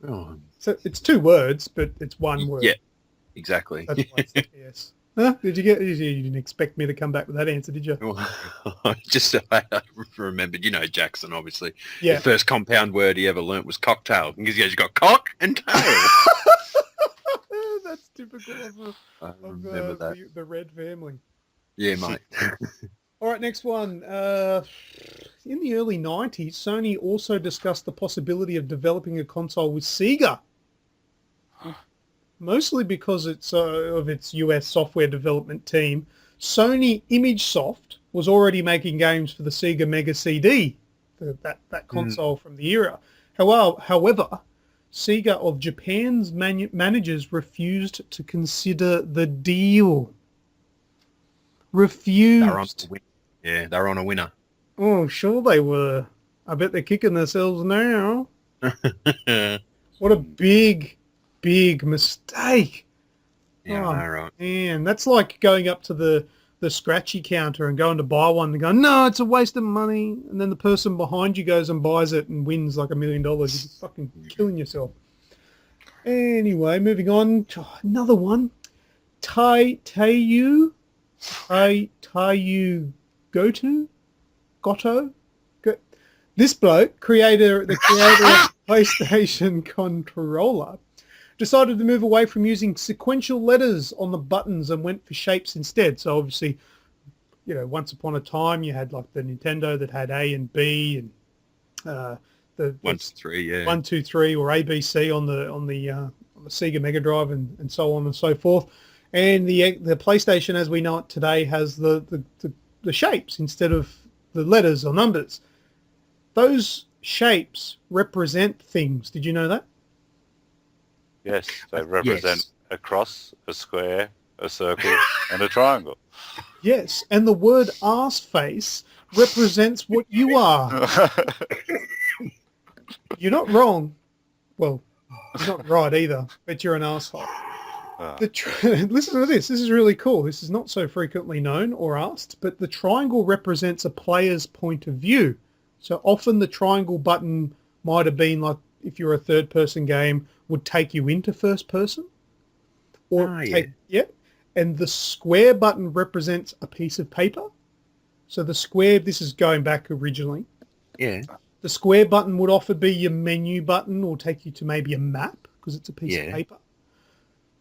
Oh,
So it's two words, but it's one word.
yeah, exactly.
That's why it's the PS. Huh? You didn't expect me to come back with that answer, did you?
Just I remembered, Jackson, obviously.
Yeah.
The first compound word he ever learnt was cocktail. Because you got cock and tail.
That's typical of,
I remember that.
the Red family.
Yeah, mate.
All right, next one. In the early 90s, Sony also discussed the possibility of developing a console with Sega. Mostly because of its US software development team. Sony ImageSoft was already making games for the Sega Mega CD, that console from the era. However, Sega of Japan's managers refused to consider the deal. Refused.
They're on a winner.
Oh, sure they were. I bet they're kicking themselves now. What a big mistake.
Yeah,
Oh,
I know, right.
man, that's like going up to the scratchy counter and going to buy one and going, no, it's a waste of money. And then the person behind you goes and buys it and wins like $1 million. You're just fucking killing yourself. Anyway, moving on to another one. Taiyu Goto. This bloke, the creator of PlayStation controller, decided to move away from using sequential letters on the buttons and went for shapes instead. So obviously, once upon a time you had like the Nintendo that had A and B and the
1, 2, 3, yeah.
1, 2, 3 or ABC on the Sega Mega Drive and so on and so forth. And the PlayStation as we know it today has the shapes instead of the letters or numbers. Those shapes represent things. Did you know that?
Yes, they represent a cross, a square, a circle, and a triangle.
Yes, and the word arse face represents what you are. You're not wrong. Well, you're not right either, but you're an arsehole. Listen to this. This is really cool. This is not so frequently known or asked, but the triangle represents a player's point of view. So often the triangle button might have been like, if you're a third-person game, would take you into first person. Or and the square button represents a piece of paper. So the square, this is going back originally.
Yeah.
The square button would often be your menu button or take you to maybe a map because it's a piece of paper.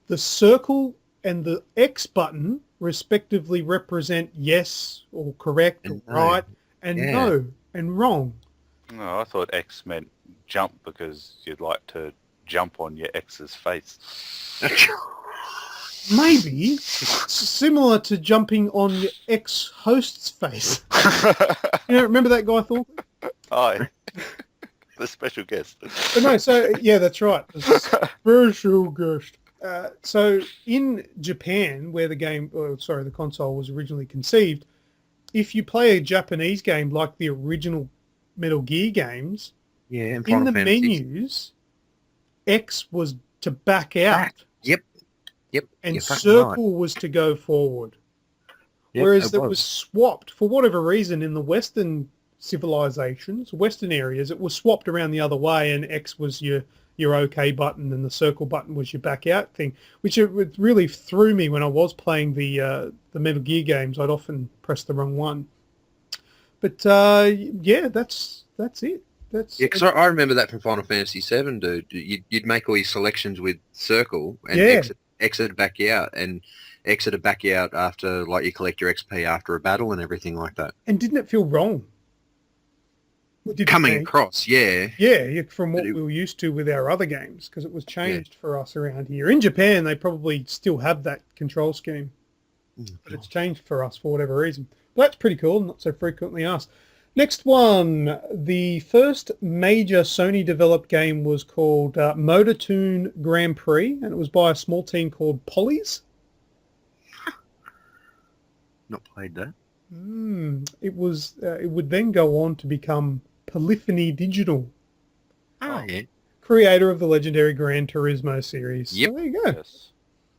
The circle and the X button respectively represent yes or correct or right and no and wrong.
No, I thought X meant jump because you'd like to jump on your ex's face.
Maybe similar to jumping on your ex-host's face. Remember that guy, Thorncliff?
Aye. The special guest.
But no, so, yeah, that's right. The special guest. So in Japan, where the console was originally conceived, if you play a Japanese game like the original Metal Gear games,
in
the menus, X was to back out.
Yep.
And circle was to go forward. Whereas it was swapped, for whatever reason, in the Western civilizations, Western areas, it was swapped around the other way, and X was your OK button and the circle button was your back out thing, which it really threw me when I was playing the Metal Gear games. I'd often press the wrong one. But, that's it. That's
Yeah, because I remember that from Final Fantasy VII, dude. You'd make all your selections with circle and
Yeah.
exit back out, and exit back out after, like, you collect your XP after a battle and everything like that.
and didn't it feel wrong? It did to
Coming
me.
across, yeah.
Yeah, from what
But it-
we were used to with our other games, because it was changed for us around here. In Japan, they probably still have that control scheme, but it's changed for us for whatever reason. But that's pretty cool, not so frequently asked. Next one, the first major Sony-developed game was called Motortoon Grand Prix, and it was by a small team called Polys.
Not played that.
It was. It would then go on to become Polyphony Digital,
Oh, yeah.
creator of the legendary Gran Turismo series.
Yep.
So there you go.
Yes.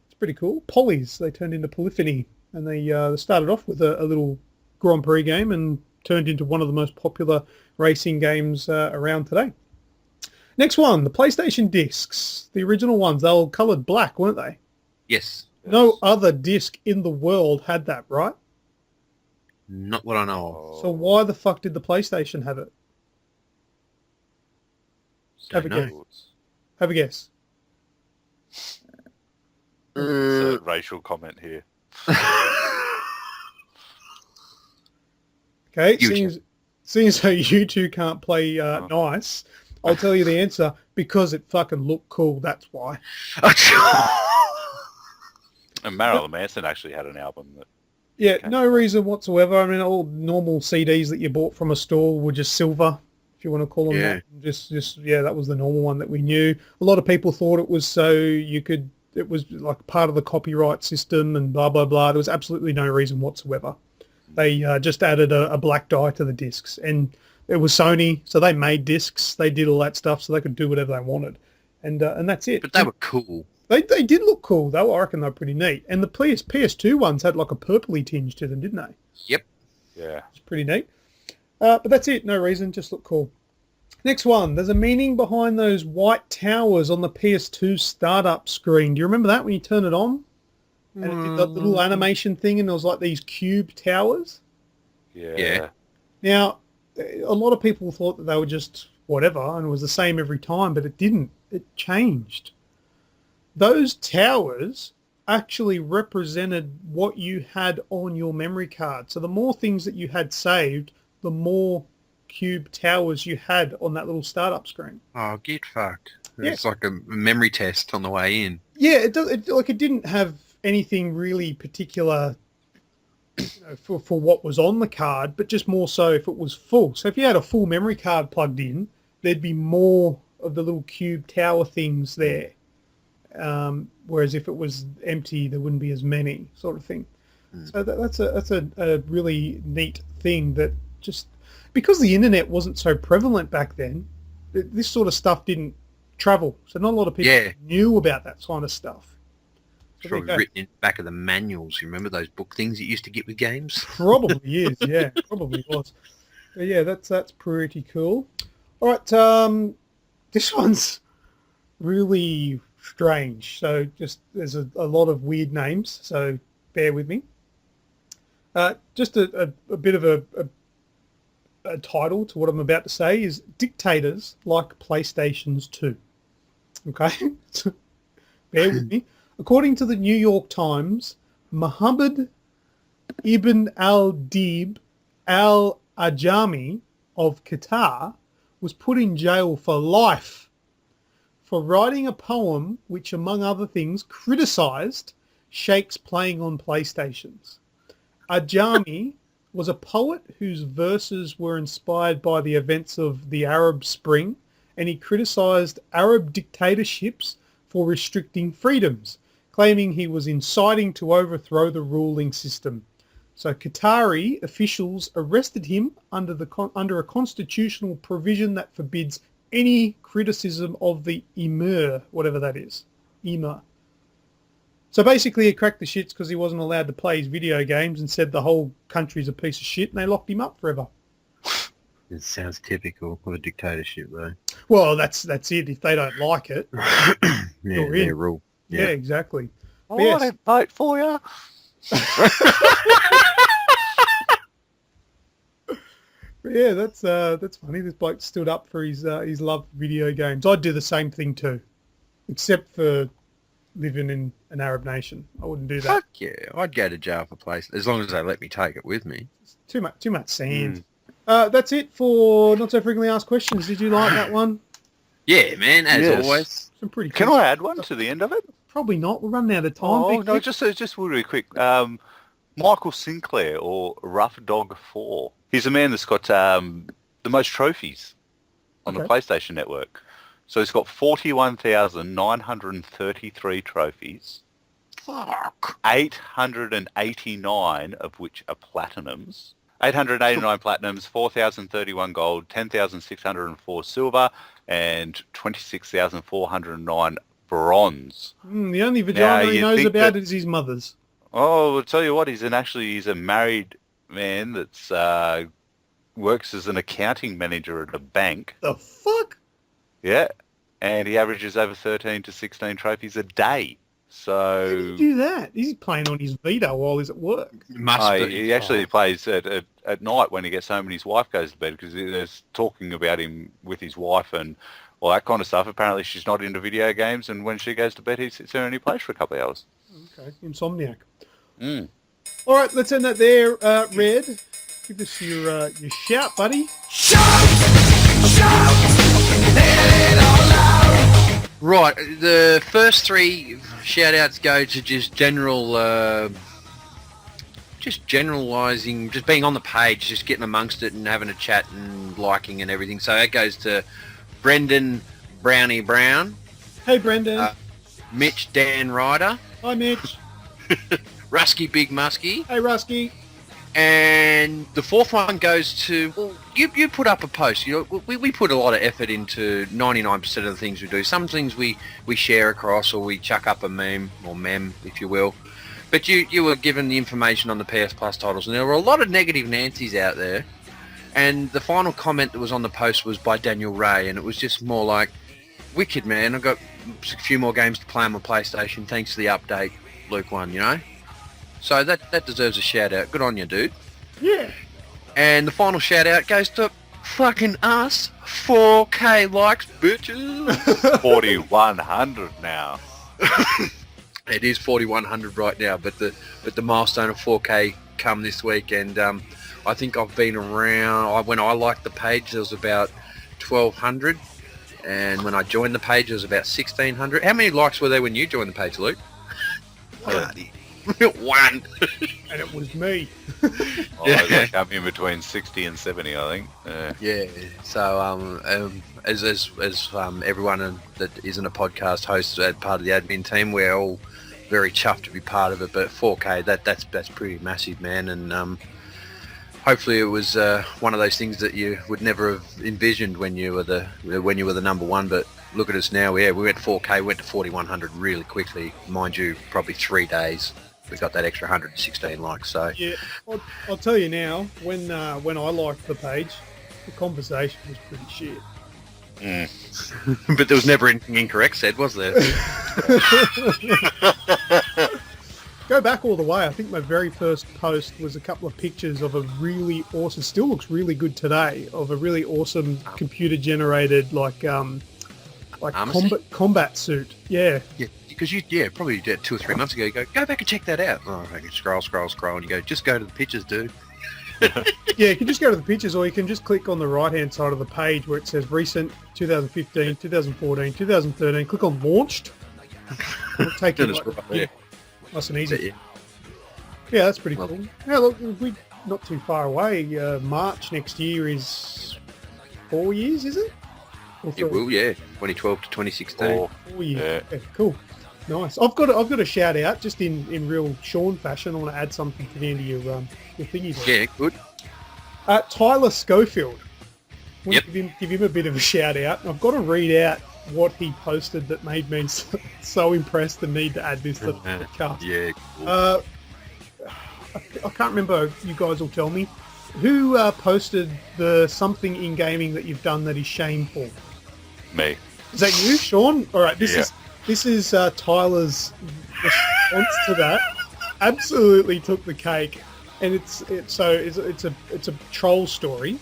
It's pretty cool. Polys, they turned into Polyphony, and they started off with a little Grand Prix game and turned into one of the most popular racing games around today. Next one, the PlayStation discs. The original ones, they were coloured black, weren't they?
Yes.
No other disc in the world had that, right?
Not what I know of.
So why the fuck did the PlayStation have it? Have a
Don't
guess.
know.
Have a guess.
It's a racial comment here.
Okay,
You
seeing as how you two can't play nice, I'll tell you the answer. Because it fucking looked cool, that's why.
And Marilyn Manson actually had an album that...
Yeah, no reason whatsoever. I mean, all normal CDs that you bought from a store were just silver, if you want to call them
Yeah.
that. Just yeah, that was the normal one that we knew. A lot of people thought it was so you could, it was like part of the copyright system and blah, blah, blah. There was absolutely no reason whatsoever. They just added a black dye to the discs, and it was Sony, so they made discs. They did all that stuff, so they could do whatever they wanted, and that's it.
But they were cool.
They did look cool, though. I reckon they were pretty neat. And the PS2 ones had like a purpley tinge to them, didn't they?
Yep.
Yeah.
It's pretty neat. But that's it. No reason. Just look cool. Next one. There's a meaning behind those white towers on the PS2 startup screen. Do you remember that when you turn it on? And it did that little animation thing, and there was like these cube towers.
Yeah.
Yeah.
Now, a lot of people thought that they were just whatever, and it was the same every time, but it didn't. It changed. Those towers actually represented what you had on your memory card. So the more things that you had saved, the more cube towers you had on that little startup screen.
Oh, get fucked.
Yeah.
It's like a memory test on the way in.
Yeah, it does. It didn't have anything really particular for what was on the card, but just more so if it was full. So if you had a full memory card plugged in, there'd be more of the little cube tower things there. Whereas if it was empty, there wouldn't be as many, sort of thing. So that's a really neat thing that just because the internet wasn't so prevalent back then, this sort of stuff didn't travel. So not a lot of people knew about that kind of stuff. So there you
Probably
go.
written in the back of the manuals. You remember those book things you used to get with games?
Probably is, yeah, probably was. But yeah, that's pretty cool. All right, this one's really strange. So just there's a lot of weird names, so bear with me. Just a bit of a title to what I'm about to say is Dictators Like PlayStations 2. Okay? So bear with me. According to the New York Times, Mohammed Ibn al-Dib al-Ajami of Qatar was put in jail for life for writing a poem which, among other things, criticised sheikhs playing on PlayStations. Ajami was a poet whose verses were inspired by the events of the Arab Spring, and he criticised Arab dictatorships for restricting freedoms, claiming he was inciting to overthrow the ruling system. So Qatari officials arrested him under a constitutional provision that forbids any criticism of the emir, whatever that is. Emir. So basically he cracked the shits because he wasn't allowed to play his video games and said the whole country's a piece of shit, and they locked him up forever.
It sounds typical of a dictatorship, though.
Well, that's it. If they don't like it,
Yeah,
You're in.
their rule.
yeah, exactly.
Oh,
But yes.
I didn't vote for you.
But yeah, that's funny. This bloke stood up for his love for video games. I'd do the same thing too, except for living in an Arab nation. I wouldn't do that.
Fuck yeah, I'd go to jail for place as long as they let me take it with me.
It's too much sand. That's it for Not So Frequently Asked Questions. Did you like that one?
Yeah, man, as
Yes.
always.
Some pretty
Can
cool
I add one to the end of it?
Probably not. We're running out of time.
Oh,
Big
no,
Vic.
just really quick. Michael Sinclair, or Rough Dog 4. He's a man that's got the most trophies on the
Okay.
PlayStation Network. So he's got 41,933 trophies.
Fuck.
889 of which are platinums. 889 platinums, 4,031 gold, 10,604 silver, and 26,409 bronze.
The only vagina he
you'd
knows
think
about
that-
is his mother's.
Oh, I'll tell you what, he's a married man that's works as an accounting manager at a bank.
The fuck?
Yeah, and he averages over 13 to 16 trophies a day.
How do you
So
do that? He's playing on his Vita while he's at work.
Must be.
he actually plays at night when he gets home and his wife goes to bed, because there's talking about him with his wife and all that kind of stuff. Apparently she's not into video games, and when she goes to bed he sits there and he plays for a couple of hours.
Okay, insomniac.
Mm.
All right, let's end that there. Red, give us your shout, buddy.
Right, the first three shout-outs go to just general, just generalising, just being on the page, just getting amongst it and having a chat and liking and everything. So that goes to Brendan Brownie Brown,
Hey, Brendan.
Mitch Dan Ryder,
Hi, Mitch.
Rusky Big Muskie,
Hey, Rusky.
and the fourth one goes to, well, you put up a post. You know, we put a lot of effort into 99% of the things we do. Some things we share across, or we chuck up a meme, or mem, if you will. But you were given the information on the PS Plus titles, and there were a lot of negative Nancy's out there. And the final comment that was on the post was by Daniel Ray, and it was just more like, wicked, man. I've got a few more games to play on my PlayStation. Thanks for the update, LewkOne, you know? So that deserves a shout-out. Good on you, dude.
Yeah.
And the final shout-out goes to fucking us. 4K likes, bitches.
4,100 now.
It is 4,100 right now, but the milestone of 4K come this week, and I think I've been around. When I liked the page, there was about 1,200, and when I joined the page, there was about 1,600. How many likes were there when you joined the page, Luke? One.
And it was me.
I come in between 60 and 70, I think.
Yeah. So as everyone that isn't a podcast host as part of the admin team, we're all very chuffed to be part of it. But 4K, that's pretty massive, man. And hopefully it was one of those things that you would never have envisioned when you were the number one. But look at us now. Yeah, we went 4K, went to 4,100 really quickly. Mind you, probably 3 days. We got that extra 116 likes. So
Yeah. I'll tell you now, when I liked the page, the conversation was pretty shit.
but there was never anything incorrect said, was there?
Go back all the way. I think my very first post was a couple of pictures of a really awesome, still looks really good today, of a really awesome computer-generated, like combat suit. Yeah.
Yeah, because probably 2 or 3 months ago, you go back and check that out. Oh, I can scroll, and you go, just go to the pictures, dude.
Yeah, you can just go to the pictures, or you can just click on the right-hand side of the page where it says recent, 2015, 2014, 2013. Click on launched. It'll take you nice and easy. Yeah, that's pretty cool. Yeah, look, we're not too far away. March next year is 4 years, is it? Or
It will, yeah. 2012 to 2016.
Or
4 years. Yeah, cool. Nice. I've got a shout out just in real Sean fashion. I want to add something to the end of your thingies.
Yeah, good.
Tyler Schofield. I want
Yep.
to give him a bit of a shout out. I've got to read out what he posted that made me so impressed and need to add this to the podcast.
Yeah. Cool.
I can't remember. You guys will tell me. Who posted the something in gaming that you've done that is shameful?
Me.
Is that you, Sean? All right. This
Yeah.
is Tyler's response to that. Absolutely took the cake, and it's a troll story.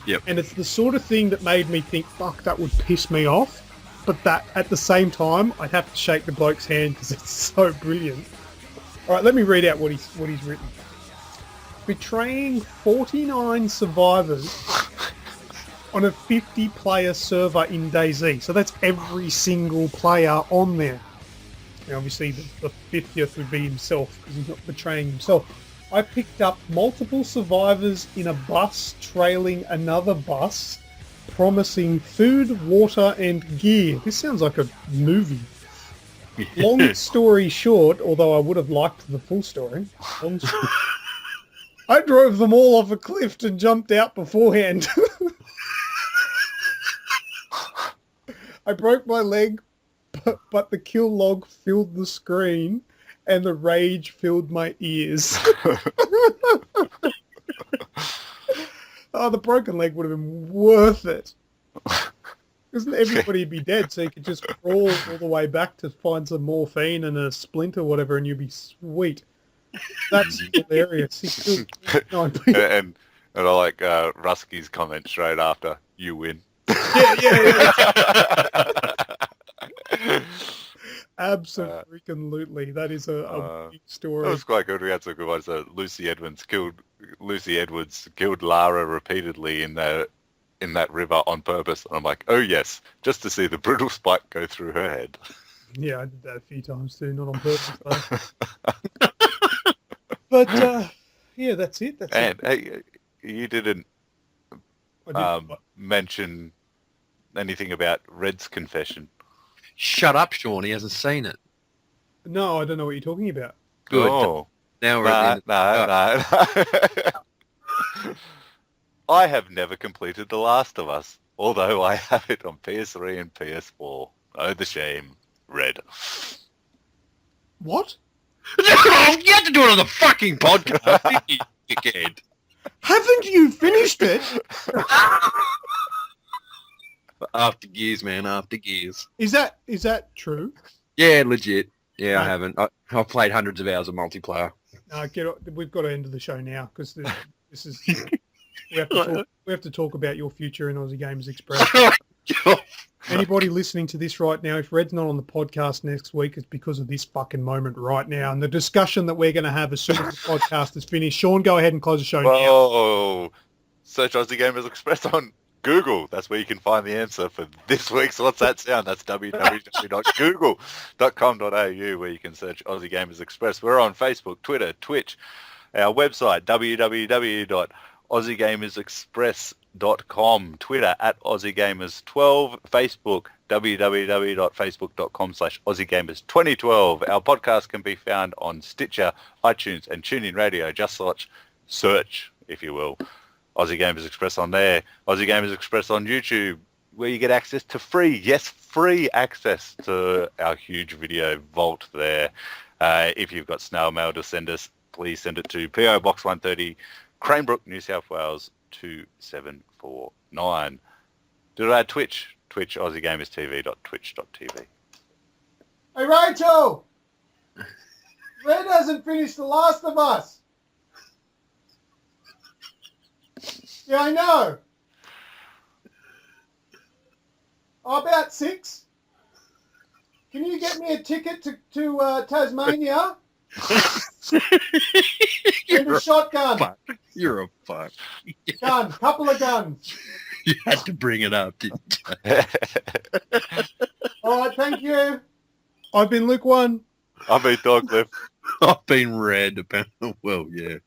Yep.
And it's the sort of thing that made me think, fuck, that would piss me off. But that, at the same time, I'd have to shake the bloke's hand because it's so brilliant. All right, let me read out what he's written. Betraying 49 survivors on a 50-player server in DayZ. So that's every single player on there. And obviously, the 50th would be himself because he's not betraying himself. I picked up multiple survivors in a bus trailing another bus, promising food, water, and gear. This sounds like a movie. Long story short, although I would have liked the full story, I drove them all off a cliff and jumped out beforehand. I broke my leg, but the kill log filled the screen and the rage filled my ears. Oh, the broken leg would have been worth it. Because everybody would be dead, so you could just crawl all the way back to find some morphine and a splint or whatever, and you'd be sweet. That's hilarious. He killed 9 people.
And I like Rusky's comment straight after, you win.
Yeah. Absolutely. That is a big story.
That was quite good. We had some good ones. Lucy Edwards killed Lara repeatedly in that river on purpose. And I'm like, oh yes, just to see the brutal spike go through her head.
Yeah, I did that a few times too, not on purpose though. But yeah, that's it.
And hey, you didn't mention anything about Red's confession.
Shut up, Sean. He hasn't seen it.
No, I don't know what you're talking about.
Good.
Oh.
Now we're
No. I have never completed The Last of Us, although I have it on PS3 and PS4. Oh, the shame. Red.
What?
You had to do it on the fucking podcast, didn't you, dickhead?
Haven't you finished it?
After Gears, man. After Gears.
Is that true?
Yeah, legit. Yeah, I
No.
haven't. I've played hundreds of hours of multiplayer.
We've got to end the show now because this is. We have to talk about your future in Aussie Gamers Express. Anybody listening to this right now, if Red's not on the podcast next week, it's because of this fucking moment right now. And the discussion that we're going to have as soon as the podcast is finished. Sean, go ahead and close the show now.
Whoa! Search Aussie Gamers Express on Google. That's where you can find the answer for this week's What's That Sound? That's www.google.com.au where you can search Aussie Gamers Express. We're on Facebook, Twitter, Twitch, our website, www.aussiegamersexpress.com, Twitter @AussieGamers12, Facebook, www.facebook.com/AussieGamers2012. Our podcast can be found on Stitcher, iTunes, and TuneIn Radio. Just search, if you will, Aussie Gamers Express on there. Aussie Gamers Express on YouTube, where you get access to free access to our huge video vault there. If you've got snail mail to send us, please send it to PO Box 130, Cranebrook, New South Wales 2749. Do it at Twitch, aussiegamerstv.twitch.tv.
Hey, Rachel! Red hasn't finished The Last of Us. Yeah, I know. About 6. Can you get me a ticket to Tasmania? And a shotgun.
Fuck. You're a fuck.
Couple of guns.
You had to bring it up, didn't you?
All right, thank you. I've been LewkOne.
I've been Thorncliff.
I've been Red. Well, yeah.